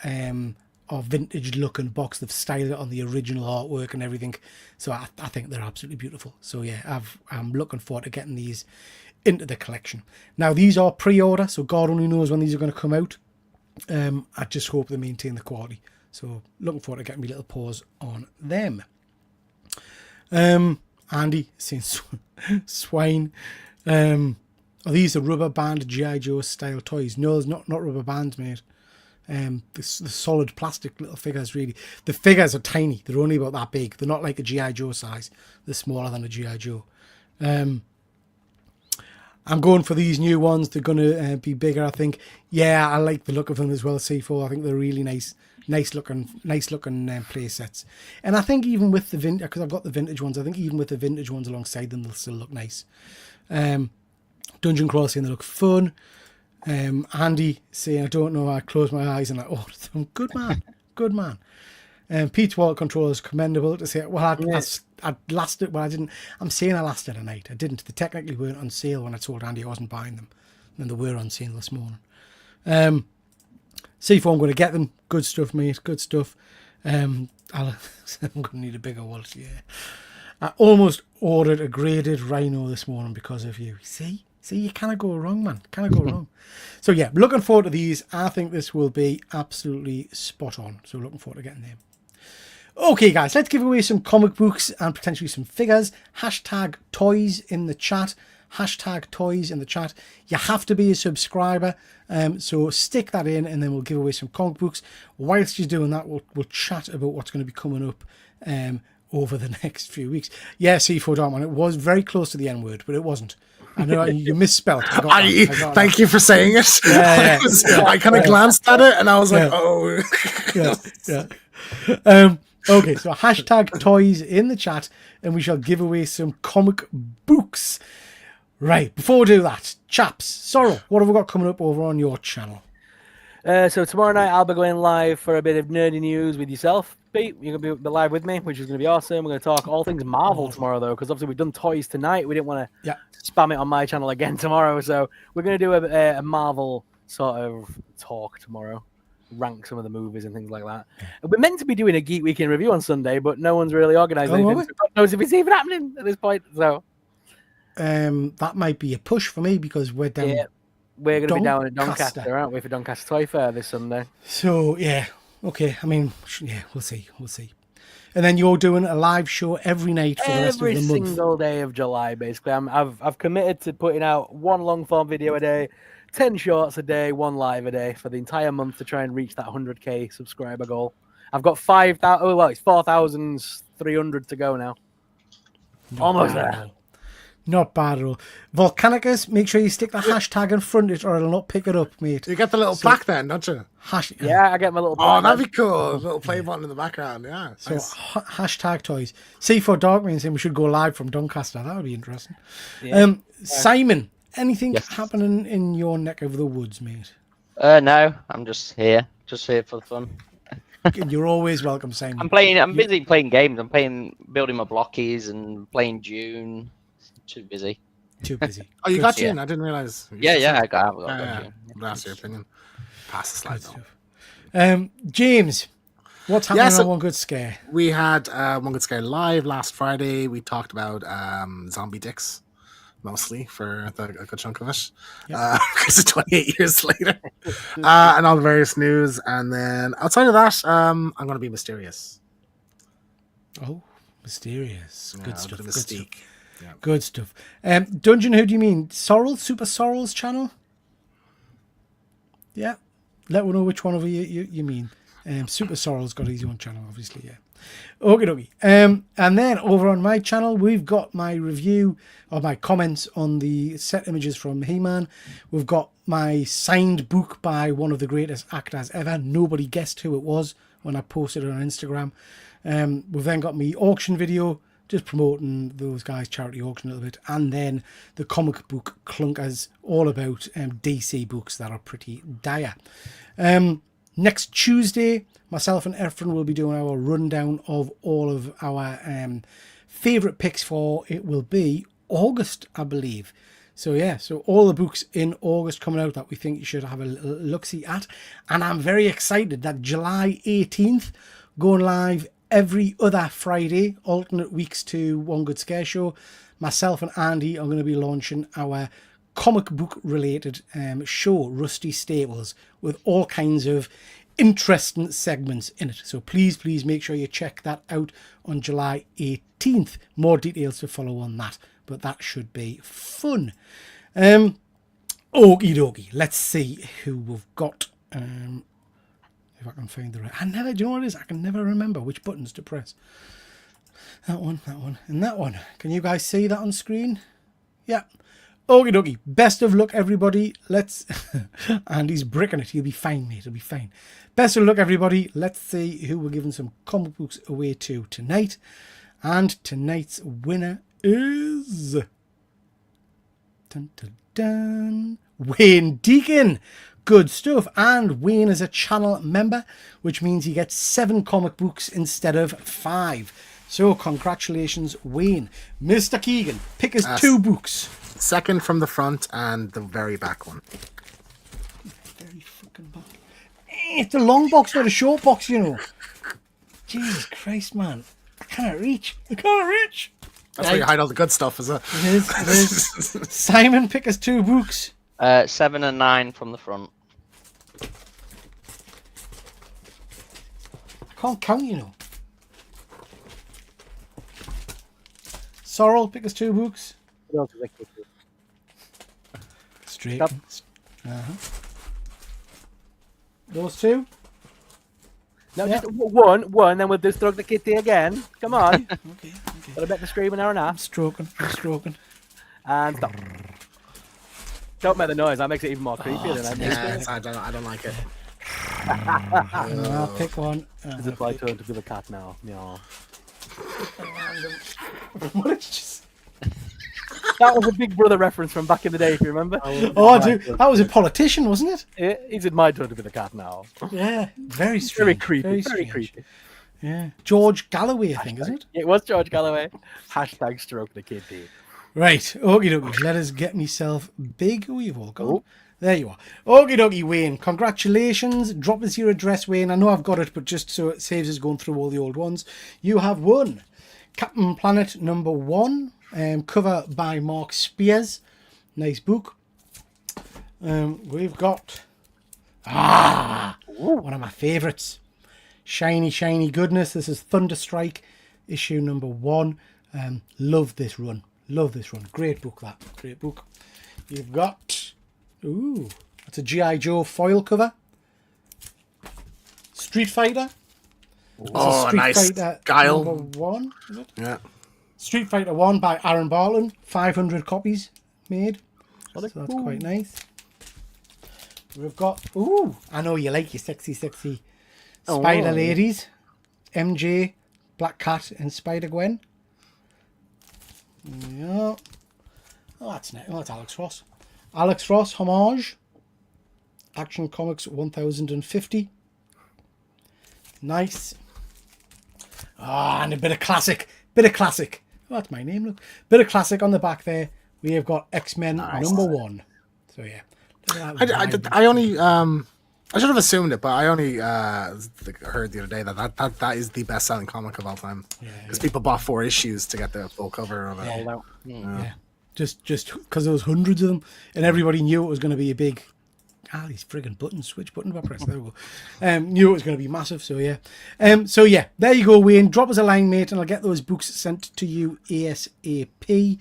vintage looking box. They've styled it on the original artwork and everything. So I think they're absolutely beautiful. So yeah, I'm looking forward to getting these into the collection. Now these are pre-order, so God only knows when these are going to come out. I just hope they maintain the quality. So looking forward to getting my little paws on them. Andy saying swine. Are these the rubber band G.I. Joe style toys? No, there's not rubber bands, mate. The solid plastic little figures, really. The figures are tiny. They're only about that big. They're not like a G.I. Joe size. They're smaller than a G.I. Joe. I'm going for these new ones. They're going to be bigger, I think. Yeah, I like the look of them as well, C4. I think they're really nice looking play sets. And I think even with the vintage, because I've got the vintage ones, I think even with the vintage ones alongside them, they'll still look nice. Dungeon Crawl saying they look fun. Andy saying, I don't know, I close my eyes and I ordered them. Good man. Pete's Wallet Control is commendable to say, well, I lasted, well, I didn't, I'm saying I lasted a night. I didn't. They technically weren't on sale when I told Andy I wasn't buying them. And they were on sale this morning. C4, I'm going to get them. Good stuff, mate. Good stuff. I'm going to need a bigger wallet, yeah. I almost ordered a graded Rhino this morning because of you. See, you cannot go wrong, man. Cannot go wrong. So yeah, looking forward to these. I think this will be absolutely spot on. So looking forward to getting them. Okay, guys, let's give away some comic books and potentially some figures. Hashtag toys in the chat. Hashtag toys in the chat. You have to be a subscriber, so stick that in, and then we'll give away some comic books. Whilst you're doing that, we'll chat about what's going to be coming up over the next few weeks. Yeah, C4 Darkman, it was very close to the N word, but it wasn't. I know you misspelled. Thank you for saying it. Yeah, I kind of glanced at it and I was like, oh. yeah. Okay, so hashtag toys in the chat, and we shall give away some comic books. Right, before we do that, chaps, Sorrel, what have we got coming up over on your channel? So tomorrow night I'll be going live for a bit of nerdy news with yourself, Pete. You're going to be live with me, which is going to be awesome. We're going to talk all things Marvel tomorrow, though, because obviously we've done toys tonight. We didn't want to spam it on my channel again tomorrow, so we're going to do a Marvel sort of talk tomorrow, rank some of the movies and things like that. We're meant to be doing a Geek Weekend review on Sunday, but no one's really organised anything. So God knows if it's even happening at this point. So that might be a push for me because we're down. Yeah. We're going to be down at Doncaster, aren't we, for Doncaster Toy Fair this Sunday? So, yeah. Okay. I mean, yeah, we'll see. We'll see. And then you're doing a live show every night for the rest of the month. Every single day of July, basically. I've committed to putting out one long-form video a day, 10 shorts a day, one live a day for the entire month to try and reach that 100k subscriber goal. I've got 5,000. Oh, well, it's 4,300 to go now. Almost there. Not bad at all. Volcanicus, make sure you stick the hashtag in front of it or it'll not pick it up, mate. You get the little plaque then, don't you? Yeah, I get my little plaque. Oh, that'd be cool. A little play button in the background, yeah. So, hashtag toys. C4 Darkman saying we should go live from Doncaster. That would be interesting. Yeah. Simon, anything happening in your neck of the woods, mate? No, I'm just here for the fun. You're always welcome, Simon. I'm busy playing games. I'm building my blockies and playing June. Too busy. Oh, you got June? I didn't realize. Yeah, I got June. That's your opinion. Pass the slide though. James, what's happening on One Good Scare? We had One Good Scare live last Friday. We talked about zombie dicks mostly for a good chunk of it because it's 28 years later, and all the various news. And then outside of that, I'm going to be mysterious. Oh, mysterious. Good stuff. Mystique. Yeah. Good stuff. Dungeon, who do you mean? Sorrel? Super Sorrel's channel? Yeah. Let me know which one of you mean. Super Sorrel's got his own channel, obviously, yeah. Okie dokie. And then over on my channel, we've got my review or my comments on the set images from He-Man. We've got my signed book by one of the greatest actors ever. Nobody guessed who it was when I posted it on Instagram. We've then got me auction video, just promoting those guys' charity auction a little bit, and then the comic book clunkers, all about DC books that are pretty dire. Next Tuesday, myself and Efren will be doing our rundown of all of our favourite picks for, it will be August, I believe. So yeah, so all the books in August coming out that we think you should have a look-see at. And I'm very excited that July 18th, going live every other Friday, alternate weeks to One Good Scare Show, myself and Andy are going to be launching our comic book related show, Rusty Staples, with all kinds of interesting segments in it. So please make sure you check that out on July 18th. More details to follow on that, but that should be fun. Okie dokie, let's see who we've got. If I can find the right... do you know what it is? I can never remember which buttons to press. That one, and that one. Can you guys see that on screen? Yeah. Okie dokie. Best of luck, everybody. Let's... Andy's bricking it. He'll be fine, mate. He'll be fine. Best of luck, everybody. Let's see who we're giving some comic books away to tonight. And tonight's winner is... Dun, dun, dun. Wayne Deacon. Good stuff. And Wayne is a channel member, which means he gets 7 comic books instead of 5. So congratulations, Wayne. Mr. Keegan, pick us 2 books. Second from the front and the very back one. Very fucking back. It's a long box, not a short box, you know. Jesus Christ, man. I can't reach. That's where you hide all the good stuff, is it? It is. Simon, pick us 2 books. 7 and 9 from the front. I can't count, you know. Sorrel, pick us 2 books. What else is there, Kitty? Straight. Stop. Those 2. No, Yeah. just one, then we'll just stroke the kitty again. Come on. Okay. Got a bit to scream an hour and a I'm half. stroking. And stop. Don't make the noise. That makes it even more creepy than I Yeah, I don't like it. I'll pick one. Is it my turn to be the cat now? No. What did you just... That was a Big Brother reference from back in the day, if you remember. Oh, I do. That was a politician, wasn't it? Is it my turn to be the cat now? Yeah. Very strange. Very creepy. Very strange. creepy. Yeah. George Galloway, I think, isn't it? It was George Galloway. Hashtag stroke the kitty. Right. Okie dokie. Let us get myself big. Oh, you've all gone. There you are. Okie dokie, Wayne. Congratulations. Drop us your address, Wayne. I know I've got it, but just so it saves us going through all the old ones. You have won Captain Planet #1. Cover by Mark Spears. Nice book. We've got one of my favourites. Shiny goodness. This is Thunderstrike, issue #1. Love this run. Great book, that. Great book. You've got... Ooh, that's a G.I. Joe foil cover. Street Fighter. Oh, nice. Guile. #1, is it? Yeah. Street Fighter 1 by Aaron Bartlett. 500 copies made. So that's quite nice. We've got... Ooh, I know you like your sexy Spider ladies. MJ, Black Cat, and Spider-Gwen. Yeah. Oh, that's nice. Oh, that's Alex Ross. Alex Ross, homage. Action Comics 1050. Nice. And a bit of classic. Oh, that's my name, look. Bit of classic on the back there. We have got X-Men #1. So, yeah. I only... I should have assumed it, but I only heard the other day that is the best-selling comic of all time. Because people bought 4 issues to get the full cover of it. Yeah. Just because there was hundreds of them, and everybody knew it was going to be a big... these friggin' buttons, switch button, but press, there we go. Knew it was going to be massive, so yeah. There you go, Wayne. Drop us a line, mate, and I'll get those books sent to you ASAP.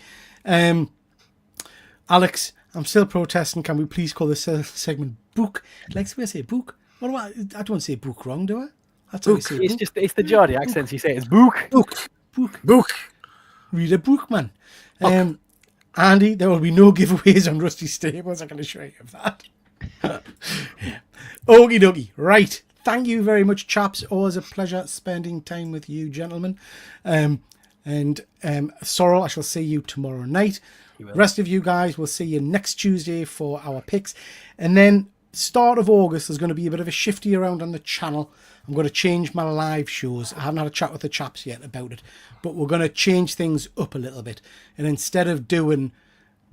Alex, I'm still protesting. Can we please call this segment Book? Like the way I say book. What do I don't say book wrong, do I? That's how you say book. It's the Geordie accent. You say it's book. Book. Read a book, man. Andy, there will be no giveaways on Rusty Stables. I can assure you of that. Okie dokie. Right. Thank you very much, chaps. Always a pleasure spending time with you, gentlemen. Sorrel, I shall see you tomorrow night. Rest of you guys, we'll see you next Tuesday for our picks. And then start of August, there's going to be a bit of a shifty around on the channel. I'm going to change my live shows. I haven't had a chat with the chaps yet about it, but we're going to change things up a little bit. And instead of doing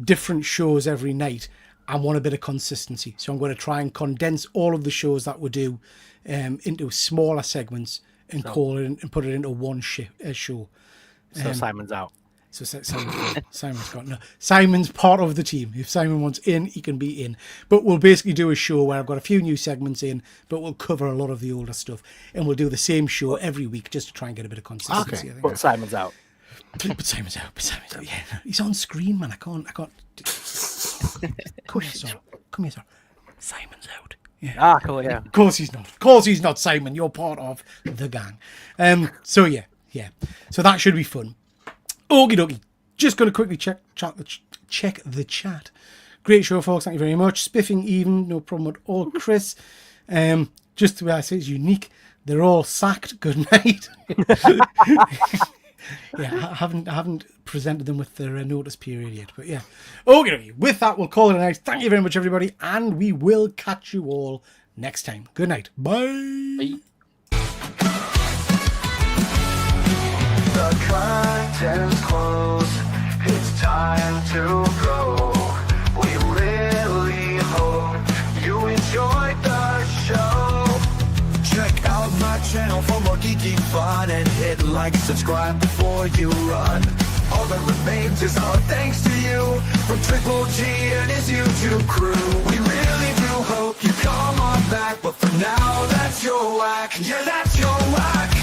different shows every night, I want a bit of consistency. So I'm going to try and condense all of the shows that we do into smaller segments and call it and put it into one show. So Simon's out. So Simon's got no. Simon's part of the team. If Simon wants in, he can be in. But we'll basically do a show where I've got a few new segments in, but we'll cover a lot of the older stuff, and we'll do the same show every week just to try and get a bit of consistency. Okay. I think. But Simon's out. But Simon's out. Yeah, he's on screen, man. I can't. Come here, sir. Simon's out. Yeah. Cool. Yeah. Of course he's not. Simon, you're part of the gang. So yeah. So that should be fun. Okie dokie. Just going to quickly check the chat. Great show, folks. Thank you very much. Spiffing even, no problem at all. Chris, just the way I say it's unique. They're all sacked. Good night. Yeah, I haven't presented them with their notice period yet, but yeah. Okay, with that, we'll call it a night. Thank you very much, everybody, and we will catch you all next time. Good night. Bye. The curtains close. It's time to go. We really hope you enjoyed the show. Check out my channel for more geeky fun and hit like and subscribe before you run. All that remains is our thanks to you from TripleG and his YouTube crew. We really do hope you come on back, but for now, that's your whack. Yeah, that's your whack.